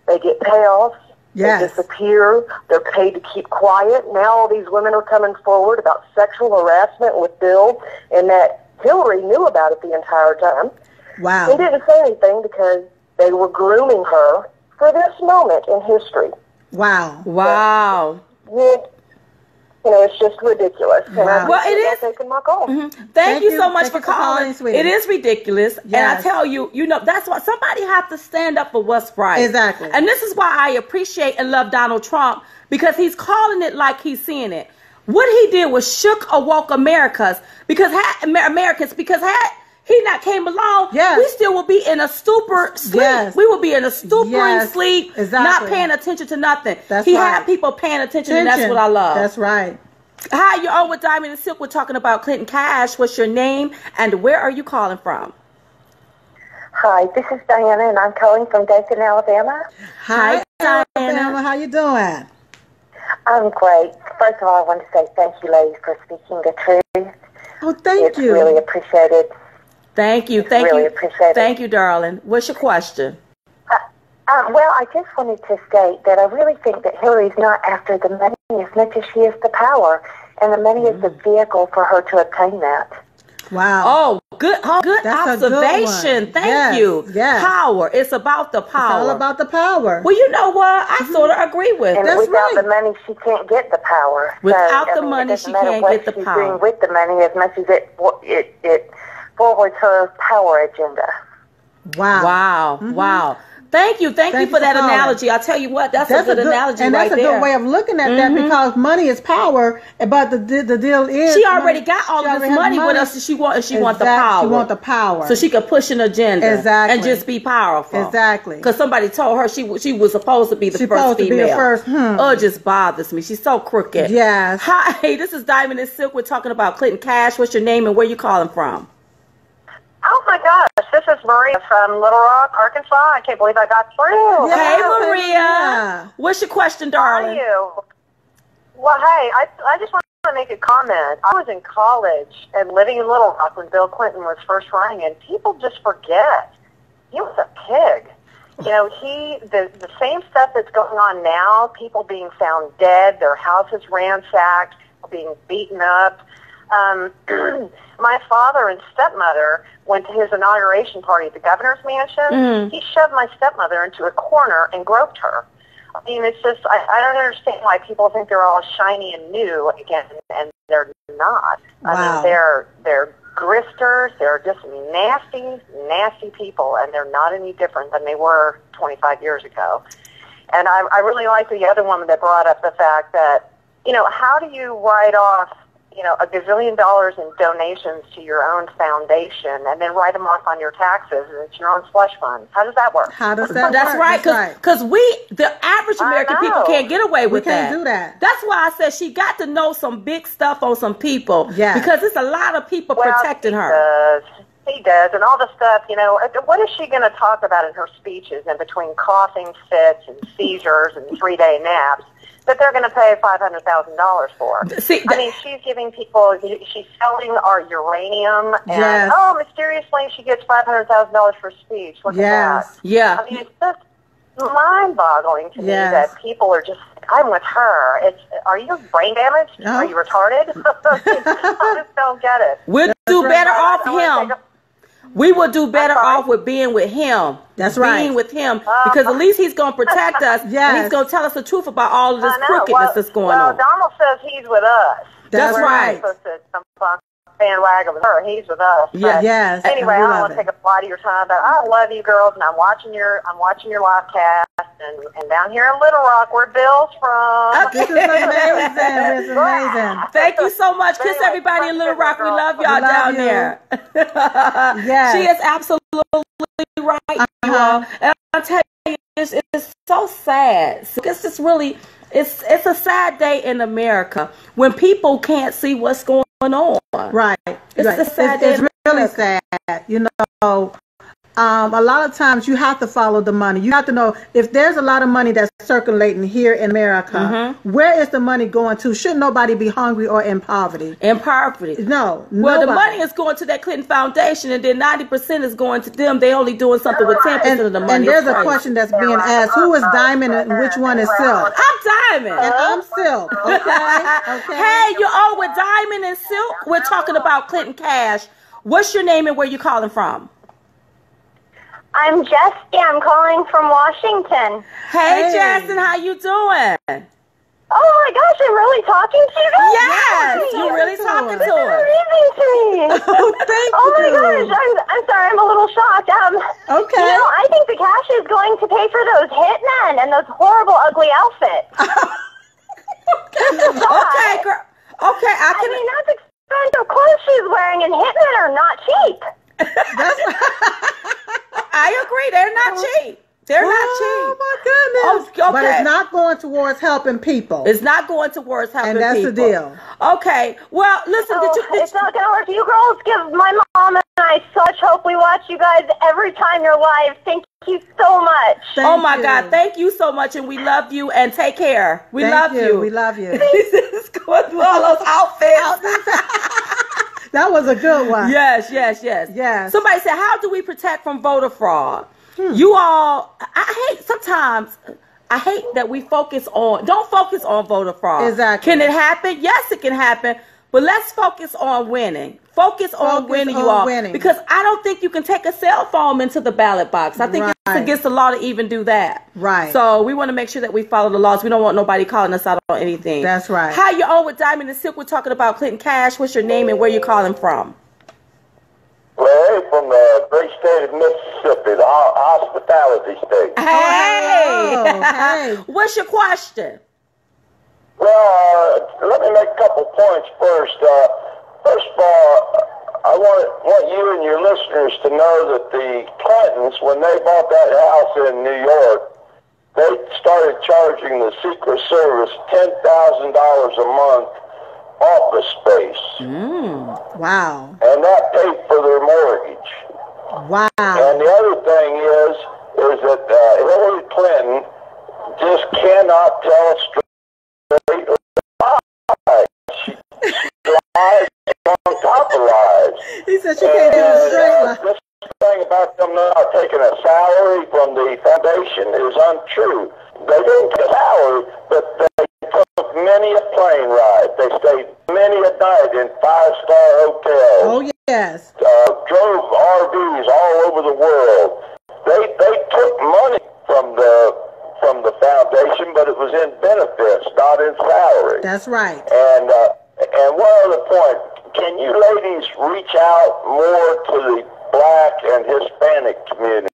S3: they get payoffs.
S2: Yes.
S3: They disappear. They're paid to keep quiet. Now all these women are coming forward about sexual harassment with Bill, and that Hillary knew about it the entire time.
S2: Wow.
S3: They didn't say anything because they were grooming her for this moment in history.
S2: Wow.
S1: Wow.
S4: it's just ridiculous. And
S2: Wow.
S1: Well, it is.
S4: Taking my call.
S1: Thank you so much for calling.
S2: sweetie.
S1: It is ridiculous.
S2: Yes.
S1: And I tell you, that's why somebody have to stand up for what's right.
S2: Exactly.
S1: And this is why I appreciate and love Donald Trump, because he's calling it like he's seeing it. What he did was shook awoke Americans, because had he not came along,
S2: Yes.
S1: we still would be in a stupor sleep.
S2: Yes.
S1: We would be in a stupor
S2: Yes.
S1: sleep,
S2: Exactly.
S1: not paying attention to nothing.
S2: That's
S1: he
S2: right.
S1: had people paying attention, and that's what I love.
S2: That's right.
S1: Hi, you're on with Diamond and Silk. We're talking about Clinton Cash. What's your name and where are you calling from?
S4: Hi, this is Diana, and I'm calling from Dayton, Alabama.
S1: Hi, Diana.
S2: Alabama. How you doing?
S4: I'm great. First of all, I want to say thank you, ladies, for speaking the truth.
S2: Oh, thank
S4: It's
S2: you.
S4: really appreciated.
S1: Thank you. Thank
S4: really
S1: you.
S4: appreciate it.
S1: Thank you, darling. What's your question?
S4: Well, I just wanted to state that I really think that Hillary's not after the money as much as she is the power, and the money is the vehicle for her to obtain that.
S2: Wow.
S1: Oh, good
S2: That's a good
S1: observation.
S2: one.
S1: Thank
S2: Yes,
S1: you.
S2: yes.
S1: Power. It's about the power.
S2: It's all about the power.
S1: Well, you know what? I sort of agree with
S4: And
S1: it.
S2: That's
S4: without
S2: right.
S4: the money, she can't get the power.
S1: Without
S4: So,
S1: the money,
S4: it doesn't
S1: she
S4: matter
S1: can't
S4: what
S1: get the
S4: she's
S1: power.
S4: doing with the money as much as it forwards her power agenda.
S2: Wow.
S1: Wow. Wow. Thank you. Thank you for that
S2: calling.
S1: analogy. I'll tell you what, that's a good analogy
S2: and
S1: right
S2: that's a
S1: there.
S2: good way of looking at that, because money is power, but the deal is
S1: She already
S2: money,
S1: got all
S2: she
S1: of
S2: already
S1: this
S2: has
S1: money with us, and she want the
S2: Exactly.
S1: power.
S2: She want the power.
S1: So she could push an agenda.
S2: Exactly.
S1: And just be powerful.
S2: Exactly.
S1: Because somebody told her she was supposed to be the
S2: She's
S1: first
S2: supposed to
S1: female.
S2: be the first.
S1: Oh, it just bothers me. She's so crooked.
S2: Yes.
S1: Hi, this is Diamond and Silk. We're talking about Clinton Cash. What's your name and where you calling from?
S4: Oh my gosh, this is Maria from Little Rock, Arkansas. I can't believe I got through.
S2: Yeah.
S1: Hey, Maria.
S2: Yeah.
S1: What's your question,
S4: How are
S1: darling?
S4: you? Well, hey, I just want to make a comment. I was in college and living in Little Rock when Bill Clinton was first running, and people just forget. He was a pig. You know, the same stuff that's going on now, people being found dead, their houses ransacked, being beaten up. My father and stepmother went to his inauguration party at the governor's mansion. He shoved my stepmother into a corner and groped her. I mean, it's just, I don't understand why people think they're all shiny and new again, and they're not. I
S2: Wow.
S4: mean, they're gristers, they're just nasty, nasty people, and they're not any different than they were 25 years ago. And I really like the other woman that brought up the fact that, how do you write off $1 gazillion in donations to your own foundation and then write them off on your taxes and it's your own slush fund? How does that work?
S2: How does that
S1: That's
S2: work?
S1: right,
S2: That's
S1: because the average American people
S4: know.
S1: can't get away with that.
S2: can't do that.
S1: That's why I said she got to know some big stuff on some people.
S2: Yes.
S1: Because it's a lot of people protecting
S4: he
S1: her.
S4: He does. And all the stuff, what is she going to talk about in her speeches in between coughing fits and seizures and 3-day naps that they're going to pay $500,000 for?
S1: See,
S4: I mean, she's giving people, she's selling our uranium, and
S2: Yes.
S4: mysteriously she gets $500,000 for speech. Look
S2: Yes.
S4: at that.
S1: Yeah.
S4: I mean, it's just mind-boggling to me
S2: Yes.
S4: that people are just, I'm with her. Are you brain damaged?
S2: No.
S4: Are you retarded? I just don't get it.
S1: We'll do better off
S4: I wanna
S1: him. We will do better
S4: sorry?
S1: off with being with him.
S2: That's right.
S1: Being with him. Because at least he's going to protect us. And
S2: Yes.
S1: he's going to tell us the truth about all of this
S4: I know.
S1: crookedness that's going on.
S4: Donald says he's with us.
S1: That's
S4: We're
S1: right.
S4: not supposed to jump on bandwagon with her. He's with us.
S1: Yeah.
S4: But
S2: Yes.
S4: Anyway, I
S2: We
S4: don't
S2: love
S4: want to
S2: it.
S4: take up a lot of your time, but I love you girls, and I'm watching your live cast, and down here in Little Rock, where Bill's from.
S2: This is amazing. It's amazing.
S1: Thank you so much. Kiss
S4: Anyway,
S1: everybody in Little Rock. We love
S2: We
S1: y'all
S2: love
S1: down
S2: you.
S1: there.
S2: Yes.
S1: She is absolutely right, you all. And I'll tell you, it's so sad. So it's just really, it's a sad day in America when people can't see what's going on.
S2: Right.
S1: It's
S2: right.
S1: a sad day
S2: It's
S1: in
S2: really
S1: America.
S2: sad. A lot of times you have to follow the money. You have to know if there's a lot of money that's circulating here in America, where is the money going to? Should nobody be hungry or in poverty?
S1: In poverty.
S2: No.
S1: Well, the
S2: nobody.
S1: money is going to that Clinton Foundation, and then 90% is going to them. They only doing something with 10% of the money.
S2: And there's
S1: It's
S2: a
S1: crazy.
S2: question that's being asked: who is Diamond and which one is Silk?
S1: I'm Diamond.
S2: And I'm Silk. Okay. Okay.
S1: Hey, you're on with Diamond and Silk. We're talking about Clinton Cash. What's your name and where you calling from?
S4: I'm Jessie. I'm calling from Washington.
S1: Hey,
S2: Hey.
S1: Jackson, how you doing?
S4: Oh my gosh, I'm really talking to you guys?
S1: Yes, you're really talking to
S4: This is
S1: us.
S4: amazing to me.
S2: Oh, thank
S4: Oh my
S2: you.
S4: gosh, I'm sorry, I'm a little shocked.
S2: Okay.
S4: You know, I think the cash is going to pay for those hitmen and those horrible, ugly outfits.
S1: Okay, girl. Okay,
S4: I mean, that's expensive clothes she's wearing, and hitmen are not cheap.
S1: I agree. They're not cheap. They're not
S2: Oh
S1: cheap.
S2: my goodness.
S1: Oh, okay.
S2: But it's not going towards helping people.
S1: It's not going towards helping
S2: And that's
S1: people.
S2: the deal.
S1: Okay. Well, listen.
S4: Oh, it's not going to work. You girls give my mom and I such hope. We watch you guys every time you're live. Thank you so much.
S1: Oh my God! Thank you so much, and we love you. And take care. We love you.
S2: We love you.
S1: Jesus, going through all those outfits.
S2: That was a good one.
S1: Yes.
S2: Yes.
S1: Somebody said, "How do we protect from voter fraud?" You all, I hate that we don't focus on voter fraud.
S2: Exactly.
S1: Can it happen? Yes, it can happen. But let's focus on winning. Focus on winning, you all.
S2: Winning.
S1: Because I don't think you can take a cell phone into the ballot box. I think it's against the law to even do that.
S2: Right.
S1: So we want to make sure that we follow the laws. We don't want nobody calling us out on anything.
S2: That's right.
S1: Hi, you're on with Diamond and Silk. We're talking about Clinton Cash. What's your name and where you calling from?
S6: Well, from the great state of Mississippi, the hospitality state.
S1: Hey. What's your question?
S6: Well, let me make a couple points first. First of all, I want you and your listeners to know that the Clintons, when they bought that house in New York, they started charging the Secret Service $10,000 a month office space.
S2: Wow.
S6: And that paid for their mortgage.
S2: Wow.
S6: And the other thing is that Hillary Clinton just cannot tell straight lies. She lies on top of lies.
S2: He said she can't do a straight line.
S6: This thing about them not taking a salary from the foundation is untrue. They didn't get a salary, but they took many a plane ride. They stayed many a night in five-star hotels.
S2: Oh, yes.
S6: Drove RVs all over the world. They took money from the foundation, but it was in benefits, not in salary.
S2: That's right.
S6: And one other point, can you ladies reach out more to the Black and Hispanic communities?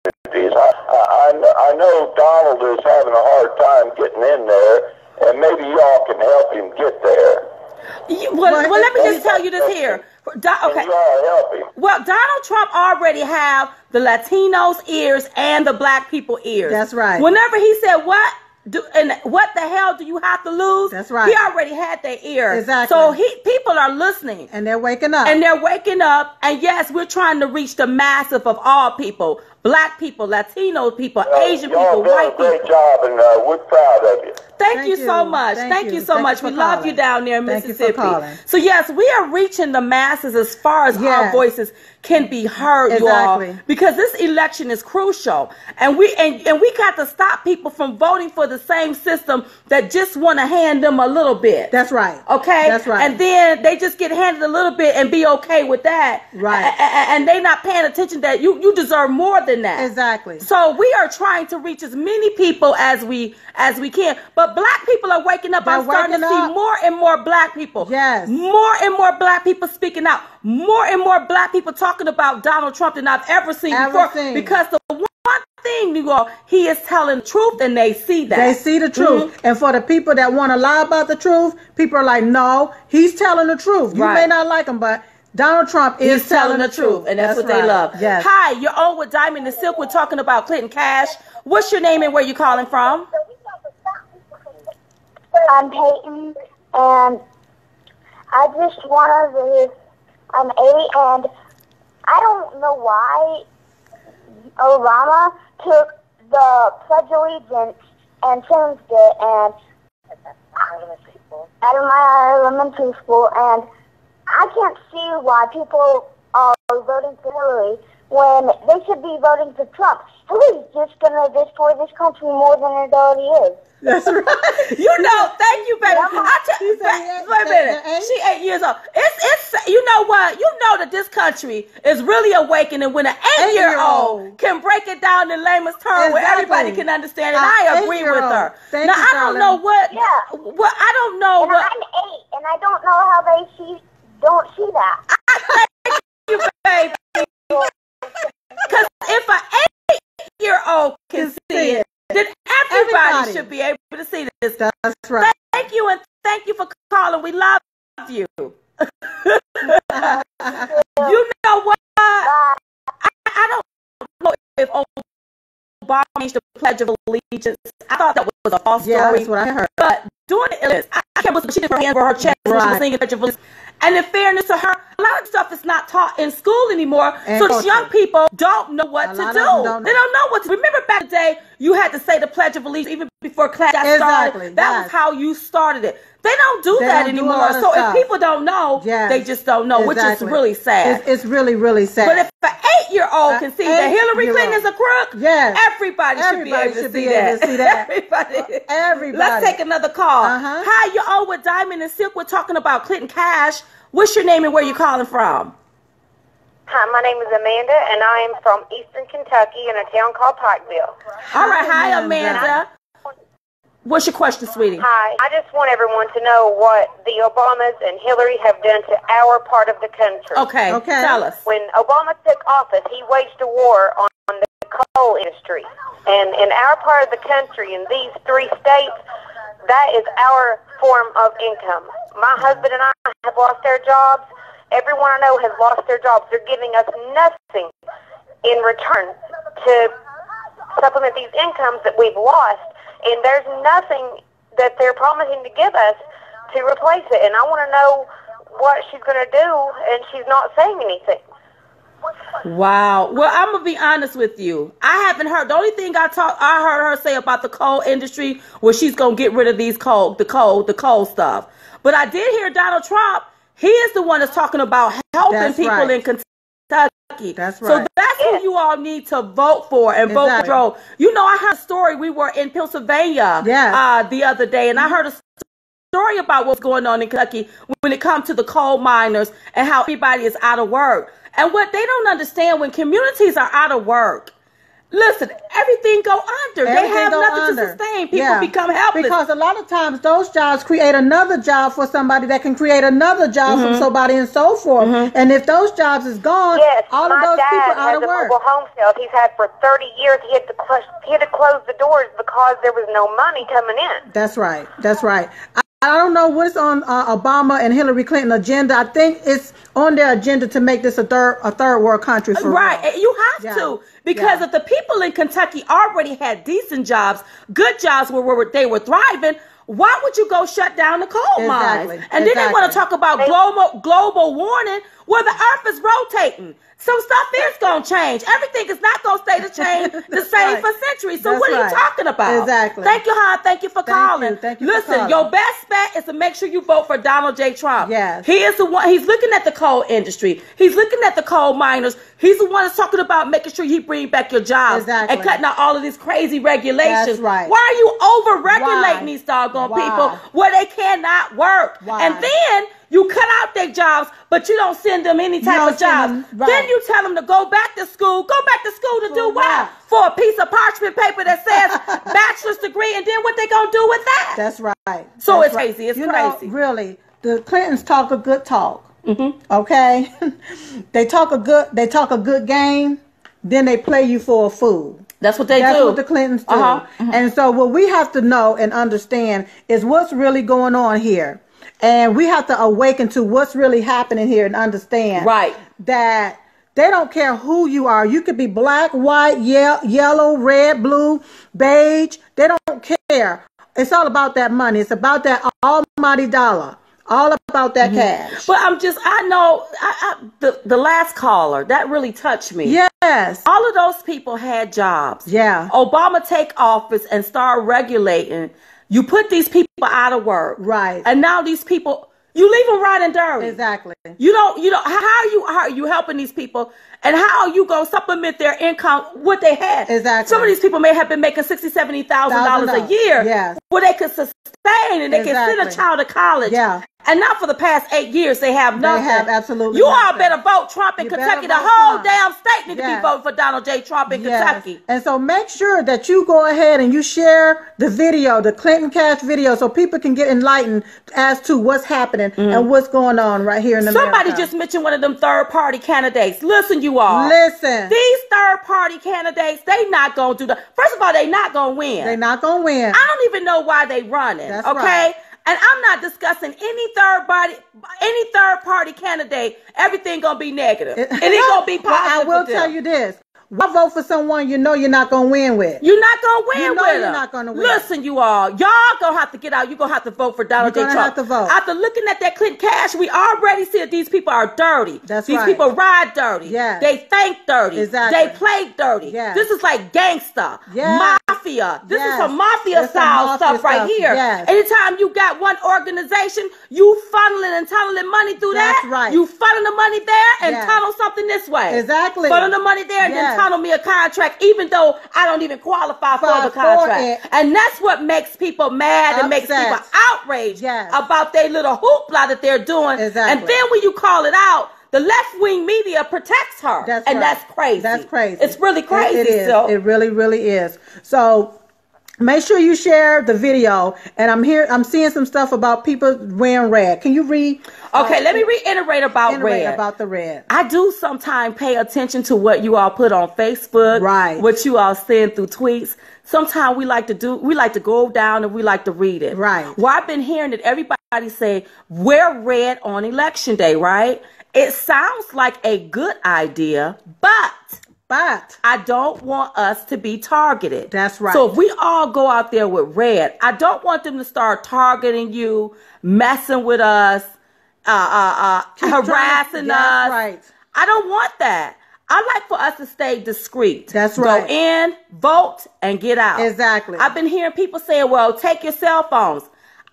S6: I know Donald is having a hard time getting in there, and maybe y'all can help him get there.
S1: Well, let me just tell you this here. Okay. Well, Donald Trump already have the Latinos' ears and the Black people ears.
S2: That's right.
S1: Whenever he said what the hell do you have to lose?
S2: That's right.
S1: He already had their ears.
S2: Exactly.
S1: So people are listening.
S2: And they're waking up.
S1: And yes, we're trying to reach the massive of all people. Black people, Latino people, Asian people, white people.
S6: Y'all done a great job, and we're proud of you.
S1: Thank you so much. Thank you so much. We love you down there in Mississippi. So yes, we are reaching the masses as far as our voices can be heard, you all. Because this election is crucial. And we got to stop people from voting for the same system that just want to hand them a little bit.
S2: That's right.
S1: Okay?
S2: That's right.
S1: And then they just get handed a little bit and be okay with that.
S2: Right.
S1: And they not paying attention that you deserve more than that.
S2: Exactly.
S1: So we are trying to reach as many people as we can. But Black people are waking up. I'm starting to see more and more Black people.
S2: Yes.
S1: More and more Black people speaking out. More and more Black people talking about Donald Trump than I've ever seen before. Because the one thing, you all, he is telling the truth, and they see that.
S2: They see the truth. And for the people that want to lie about the truth, people are like, no, he's telling the truth. You may not like him, but Donald Trump is telling the truth.
S1: And that's what they love.
S2: Yes.
S1: Hi, you're on with Diamond and Silk. We're talking about Clinton Cash. What's your name and where you calling from?
S4: I'm Peyton, and I just wanted to, I'm 8, and I don't know why Obama took the Pledge of Allegiance and changed it, and out of my elementary school, and I can't see why people are voting for Hillary
S7: when they should be voting for Trump. Hillary's just going to destroy this country more than it already is.
S2: That's right.
S1: You know, thank you, baby. Wait a minute. She 8 years old. It's you know what? You know that this country is really awakening when an 8-year-old can break it down in layman's terms where everybody can understand it. I agree with her. Now I don't know what.
S7: Yeah.
S1: What I don't know
S7: and
S1: what.
S7: I'm 8, and I don't know how they don't see that.
S1: Thank you, baby. Because if an 8-year-old can see it, then everybody should be able to see this.
S2: That's right.
S1: Thank you, and thank you for calling. We love you. You know what? I don't know if Obama changed the Pledge of Allegiance. I thought that was a false story.
S2: That's what I heard.
S1: But doing it, I can't believe she did her hand for her chest when she was singing Pledge of Allegiance. And in fairness to her, a lot of stuff is not taught in school anymore. And so these young people don't know what to do. They don't know what to. Remember back in the day, you had to say the Pledge of Allegiance even before class got started. That was how you started it. They don't do that anymore. So if people don't know, they just don't know, which is really sad.
S2: It's really, really sad.
S1: But if an 8-year-old can see that Hillary Clinton is a crook, everybody should be able to see that. Everybody. Let's take another call. Hi, you're on with Diamond and Silk. We're talking about Clinton Cash. What's your name and where you calling from?
S8: Hi, my name is Amanda, and I am from Eastern Kentucky in a town called Pikeville.
S1: All right, hi, Amanda. What's your question, sweetie?
S8: Hi. I just want everyone to know what the Obamas and Hillary have done to our part of the country.
S1: Okay. Tell us.
S8: When Obama took office, he waged a war on the coal industry. And in our part of the country, in these 3 states, that is our form of income. My husband and I have lost our jobs. Everyone I know has lost their jobs. They're giving us nothing in return to supplement these incomes that we've lost. And there's nothing that they're promising to give us to replace it. And I want to know what she's going to do, and she's not saying anything.
S1: Wow. Well, I'm going to be honest with you. I haven't heard. The only thing I heard her say about the coal industry was she's going to get rid of the coal stuff. But I did hear Donald Trump. He is the one that's talking about helping people in Kentucky.
S2: That's right.
S1: So that's who you all need to vote for and vote for Joe. You know, I heard a story. We were in Pennsylvania the other day, and I heard a story about what's going on in Kentucky when it comes to the coal miners and how everybody is out of work. And what they don't understand, when communities are out of work, listen, everything go under. They have nothing to sustain. People become helpless.
S2: Because a lot of times those jobs create another job for somebody that can create another job from somebody and so forth. And if those jobs is gone, all of those people are out of work.
S8: My dad has a mobile home sales he's had for 30 years. He had to close the doors because there was no money coming in.
S2: That's right. That's right. I don't know what's on Obama and Hillary Clinton agenda. I think it's on their agenda to make this a third world country for real.
S1: You have to, because if the people in Kentucky already had decent jobs, good jobs where they were thriving, why would you go shut down the coal mines? And then they want to talk about global warming, where the earth is rotating. Some stuff is going to change. Everything is not going to stay the same for centuries. So what are you talking about?
S2: Exactly.
S1: Thank you, hon. Thank you for calling.
S2: Thank you
S1: Listen,
S2: for calling.
S1: your best bet is to make sure you vote for Donald J. Trump.
S2: Yes.
S1: He is the one. He's looking at the coal industry. He's looking at the coal miners. He's the one that's talking about making sure he bring back your jobs and cutting out all of these crazy regulations.
S2: That's right.
S1: Why are you over-regulating these doggone people where they cannot work? And then you cut out their jobs, but you don't send them any type of jobs. Then you tell them to go back to school. Go back to school to do what? For a piece of parchment paper that says bachelor's degree, and then what they gonna do with that?
S2: That's right.
S1: So it's crazy. It's crazy.
S2: Really, the Clintons talk a good talk. Okay, they talk a good game. Then they play you for a fool.
S1: That's what they do.
S2: That's what the Clintons do. And so what we have to know and understand is what's really going on here. And we have to awaken to what's really happening here and understand that they don't care who you are. You could be black, white, yellow, red, blue, beige. They don't care. It's all about that money. It's about that almighty dollar. All about that cash.
S1: But I know the last caller, that really touched me.
S2: Yes.
S1: All of those people had jobs.
S2: Yeah.
S1: Obama take office and start regulating. You put these people out of work.
S2: Right.
S1: And now these people, You leave them right and dirty.
S2: Exactly.
S1: You don't, how are you helping these people, and how are you going to supplement their income, what they had?
S2: Exactly.
S1: Some of these people may have been making $60,000, $70,000 a year.
S2: Yes.
S1: Where they could sustain and they can send a child to college.
S2: Yeah.
S1: And not for the past 8 years, they have nothing.
S2: They have absolutely
S1: You
S2: nothing.
S1: all better vote Trump in Kentucky. The whole damn state need to be voting for Donald J. Trump in Kentucky.
S2: And so make sure that you go ahead and you share the video, the Clinton Cash video, so people can get enlightened as to what's happening and what's going on right here in America.
S1: Somebody just mentioned one of them third-party candidates. Listen, you all.
S2: Listen.
S1: These third-party candidates, they not going to do that. First of all, they not going to win.
S2: They not going to win.
S1: I don't even know why they running.
S2: That's
S1: okay?
S2: right.
S1: And I'm not discussing any third-party candidate. Everything going to be negative. It ain't going to be positive.
S2: Well, I will tell you this. Why vote for someone you know you're not going to win with?
S1: You're not going to win
S2: you know
S1: with
S2: you're
S1: them.
S2: not going to win.
S1: Listen, you all. Y'all going to have to get out. You're going to have to vote for Donald J. Trump.
S2: You're going to have to vote.
S1: After looking at that Clinton Cash, we already see that these people are dirty.
S2: That's
S1: these
S2: right.
S1: people ride dirty.
S2: Yes.
S1: They think dirty.
S2: Exactly.
S1: They play dirty.
S2: Yes.
S1: This is like gangsta.
S2: Yes.
S1: Mafia. This
S2: Yes.
S1: is some mafia
S2: That's some
S1: style
S2: mafia
S1: stuff right here.
S2: Yes.
S1: Anytime you got one organization, you funneling and tunneling money through
S2: That's
S1: that.
S2: right.
S1: You funnel the money there and
S2: Yes.
S1: tunnel something this way.
S2: Exactly.
S1: Funnel the money there and
S2: Yes.
S1: then tunnel me a contract, even though I don't even qualify for the contract. And that's what makes people mad and makes people outraged about their little hoopla that they're doing.
S2: Exactly.
S1: And then when you call it out, the left-wing media protects her.
S2: That's
S1: and
S2: right.
S1: that's crazy.
S2: That's crazy.
S1: It's really crazy.
S2: It is.
S1: So.
S2: It really, really is. So make sure you share the video. And I'm seeing some stuff about people wearing red. Can you read?
S1: Okay, let me reiterate about red.
S2: About the red.
S1: I do sometimes pay attention to what you all put on Facebook.
S2: Right.
S1: What you all send through tweets. Sometimes we like to go down and we like to read it.
S2: Right.
S1: Well, I've been hearing that everybody say, wear red on election day, right? It sounds like a good idea, but I don't want us to be targeted.
S2: That's right.
S1: So if we all go out there with red, I don't want them to start targeting you, messing with us, harassing us.
S2: Right.
S1: I don't want that. I like for us to stay discreet.
S2: That's right.
S1: Go in, vote, and get out.
S2: Exactly.
S1: I've been hearing people saying, well, take your cell phones.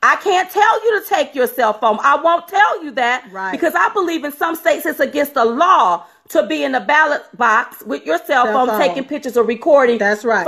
S1: I can't tell you to take your cell phone. I won't tell you that.
S2: Right.
S1: Because I believe in some states it's against the law to be in the ballot box with your cell phone, taking pictures or recording.
S2: That's right.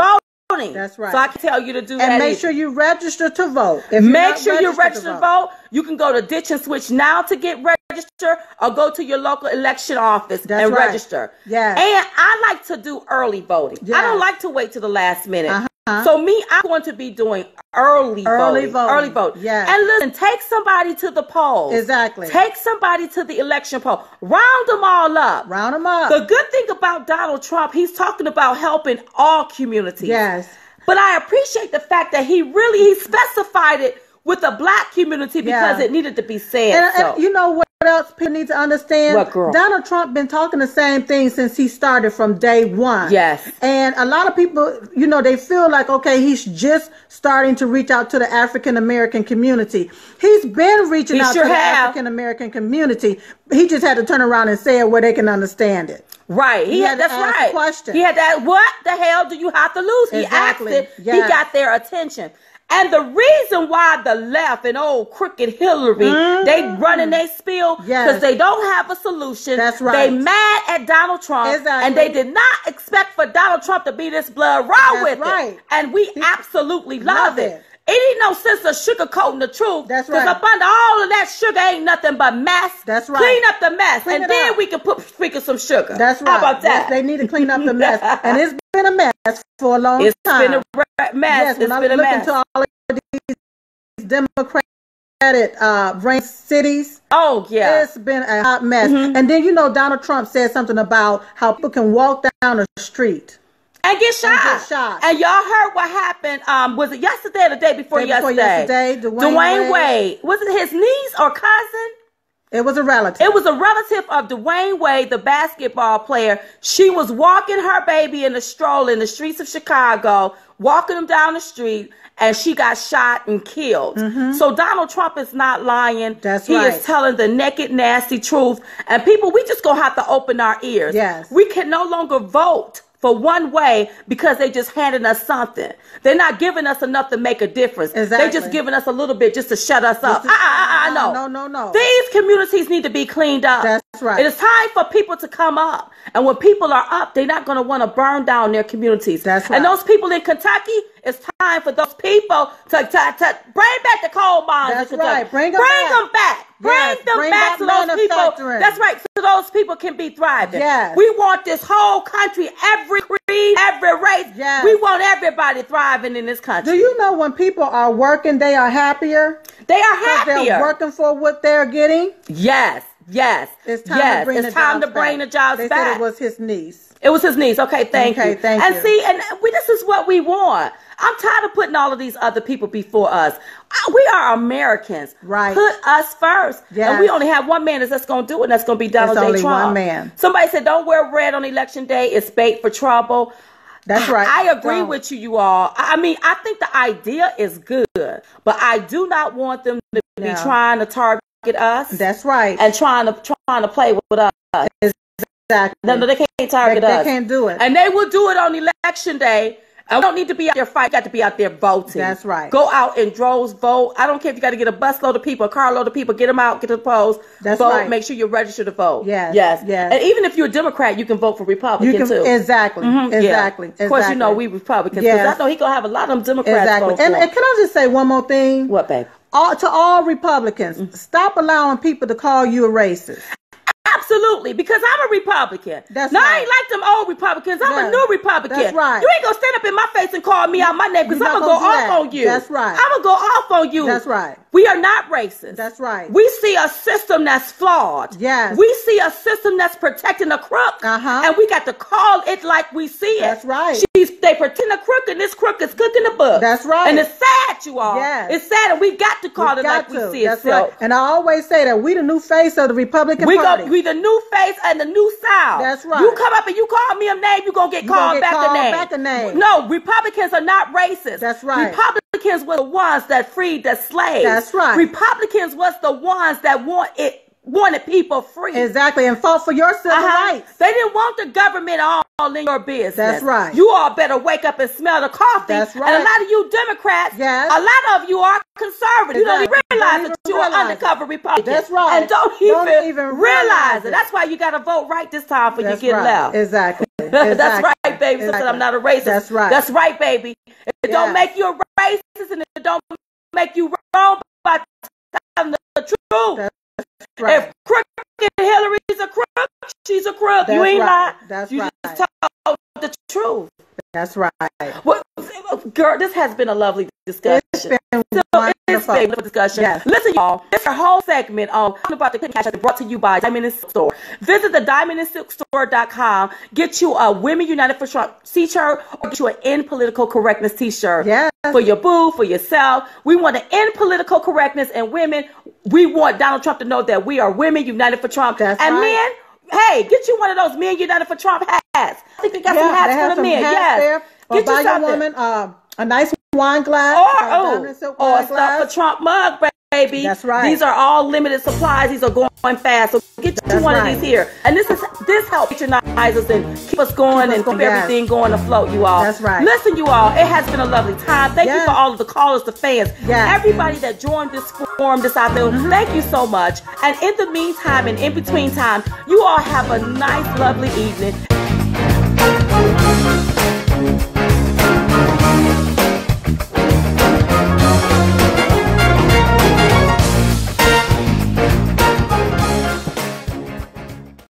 S1: Voting.
S2: That's right.
S1: So I can tell you to do that.
S2: And make sure you register to vote.
S1: Make sure you register to vote. You can go to Ditch and Switch now to get registered, or go to your local election office and register.
S2: Yeah.
S1: And I like to do early voting.
S2: Yeah.
S1: I don't like to wait to the last minute. So I'm going to be doing early voting.
S2: Yeah.
S1: And listen, take somebody to the polls.
S2: Exactly.
S1: Take somebody to the election poll. Round them all up.
S2: Round them up.
S1: The good thing about Donald Trump, he's talking about helping all communities.
S2: Yes.
S1: But I appreciate the fact that he specified it with the black community because it needed to be said.
S2: And you know what else people need to understand?
S1: What, girl?
S2: Donald Trump been talking the same thing since he started from day one.
S1: Yes.
S2: And a lot of people, they feel like, okay, he's just starting to reach out to the African American community. He's been reaching out to the African American community. He just had to turn around and say it where they can understand it.
S1: Right. He had
S2: to ask the question.
S1: He had that, what the hell do you have to lose?
S2: Exactly.
S1: He asked it. He got their attention. And the reason why the left and old crooked Hillary, they running their spiel because they don't have a solution.
S2: That's right.
S1: They mad at Donald Trump.
S2: Exactly.
S1: And they did not expect for Donald Trump to be this blood raw with it. And we absolutely love it. It ain't no sense of sugarcoating the truth.
S2: That's right.
S1: Because up under all of that sugar ain't nothing but mess.
S2: That's right.
S1: Clean up the mess.
S2: Clean
S1: and then we can put freaking some sugar.
S2: That's right.
S1: How about that?
S2: Yes, they need to clean up the mess. And it's been a mess for a long time.
S1: It's been a mess.
S2: Yes, when I look into all of these Democratic ran cities.
S1: Oh, yeah.
S2: It's been a hot mess. And then, Donald Trump said something about how people can walk down the street.
S1: And get shot. And y'all heard what happened. Was it yesterday or the day before yesterday? Dwayne Wade. Was it his niece or cousin?
S2: It was a relative.
S1: It was a relative of Dwayne Wade, the basketball player. She was walking her baby in a stroller in the streets of Chicago, walking him down the street, and she got shot and killed. So Donald Trump is not lying.
S2: That's
S1: right. He is telling the naked, nasty truth. And people, we just gonna have to open our ears.
S2: Yes.
S1: We can no longer vote for one way because they just handing us something. They're not giving us enough to make a difference.
S2: Exactly.
S1: They're just giving us a little bit just to shut us up.
S2: No.
S1: These communities need to be cleaned up.
S2: That's right.
S1: It is time for people to come up. And when people are up, they're not going to want to burn down their communities.
S2: That's right.
S1: And those people in Kentucky, it's time for those people to bring back the coal mines.
S2: That's
S1: in Kentucky.
S2: right. Bring them back.
S1: Bring them back so those people. That's right. So those people can be thriving.
S2: Yes.
S1: We want this whole country, every creed, every race.
S2: Yes.
S1: We want everybody thriving in this country.
S2: Do you know when people are working, they are happier?
S1: They are happier.
S2: They're working for what they're getting.
S1: Yes.
S2: It's time to bring the jobs back. They said it was his niece.
S1: It was his niece. Okay, thank you.
S2: Thank you.
S1: And see, this is what we want. I'm tired of putting all of these other people before us. We are Americans.
S2: Right.
S1: Put us first.
S2: Yes.
S1: And we only have one man that's going to do it, and that's going to be Donald J. Trump.
S2: It's only one man.
S1: Somebody said, don't wear red on election day. It's bait for trouble.
S2: That's right.
S1: I agree with you all. I mean, I think the idea is good, but I do not want them to be trying to target us.
S2: That's right.
S1: And trying to play with us.
S2: Exactly.
S1: No, they can't target us.
S2: They can't do it.
S1: And they will do it on election day. And we don't need to be out there fighting. You got to be out there voting.
S2: That's right.
S1: Go out in droves, vote. I don't care if you got to get a busload of people, a carload of people, get them out, get to the polls.
S2: That's
S1: vote.
S2: right.
S1: Make sure you're registered to vote.
S2: Yes.
S1: And even if you're a Democrat, you can vote for Republican too.
S2: Exactly.
S1: Mm-hmm.
S2: Exactly.
S1: Of course, you know we Republicans. Because I know he gonna have a lot of them Democrats vote for him.
S2: And can I just say one more thing?
S1: What, babe?
S2: To all Republicans, stop allowing people to call you a racist.
S1: Absolutely, because I'm a Republican.
S2: That's
S1: now,
S2: right.
S1: I ain't like them old Republicans. I'm a new Republican.
S2: That's right.
S1: You ain't going to stand up in my face and call me out my name because I'm going to go off on you.
S2: That's right.
S1: I'm going to go off on you.
S2: That's right.
S1: We are not racist.
S2: That's right.
S1: We see a system that's flawed.
S2: Yes.
S1: We see a system that's protecting a crook. And we got to call it like we see it.
S2: That's right.
S1: They pretend a crook, and this crook is cooking the book.
S2: That's right.
S1: And it's sad, you all.
S2: Yes.
S1: It's sad, and we got to call it like we see it.
S2: That's right. And I always say that we the new face of the Republican Party.
S1: We the new face and the new South.
S2: That's right.
S1: You come up and you call me a name, you're going to get called back a name. No, Republicans are not racist.
S2: That's right.
S1: Republicans were the ones that freed the slaves.
S2: That's right.
S1: Republicans was the ones that wanted people free.
S2: Exactly, and fought for your civil rights.
S1: They didn't want the government all in your business.
S2: That's right.
S1: You all better wake up and smell the coffee.
S2: That's right.
S1: And a lot of you Democrats, a lot of you are conservative. You don't even realize that you're an undercover Republican.
S2: That's right.
S1: And don't even realize it. That's why you got to vote right this time for you get left.
S2: Exactly.
S1: That's right, baby. Exactly. I'm not a racist.
S2: That's right.
S1: That's right, baby. It don't make you a racist, and it don't make you wrong by telling the truth.
S2: That's right.
S1: If Crook and Hillary's a crook, she's a crook. You ain't lying.
S2: That's
S1: you
S2: right.
S1: just told the truth.
S2: That's right.
S1: Well, girl, this has been a lovely discussion.
S2: It's been wonderful.
S1: It's been a discussion.
S2: Yes.
S1: Listen, y'all, this is our whole segment on about the cash brought to you by Diamond and Silk Store. Visit the diamondandsilkstore.com. Get you a Women United for Trump t-shirt, or get you an End Political Correctness t-shirt.
S2: Yes.
S1: For your boo, for yourself. We want to end political correctness, and women, we want Donald Trump to know that we are women united for Trump.
S2: That's
S1: and
S2: right.
S1: Men, hey, get you one of those Men United for Trump hats. I think they got some hats for the men. Yes.
S2: There. Or
S1: get
S2: buy
S1: you
S2: your
S1: something.
S2: woman a nice wine glass.
S1: Or a Stuff for Trump mug, baby.
S2: That's right.
S1: These are all limited supplies. These are going fast. So get you one of these here. And this helps patronize us and keep us going and keep everything going afloat, you all.
S2: That's right.
S1: Listen, you all, it has been a lovely time. Thank you for all of the callers, the fans, everybody that joined this forum this afternoon. Thank you so much. And in the meantime and in between time, you all have a nice, lovely evening.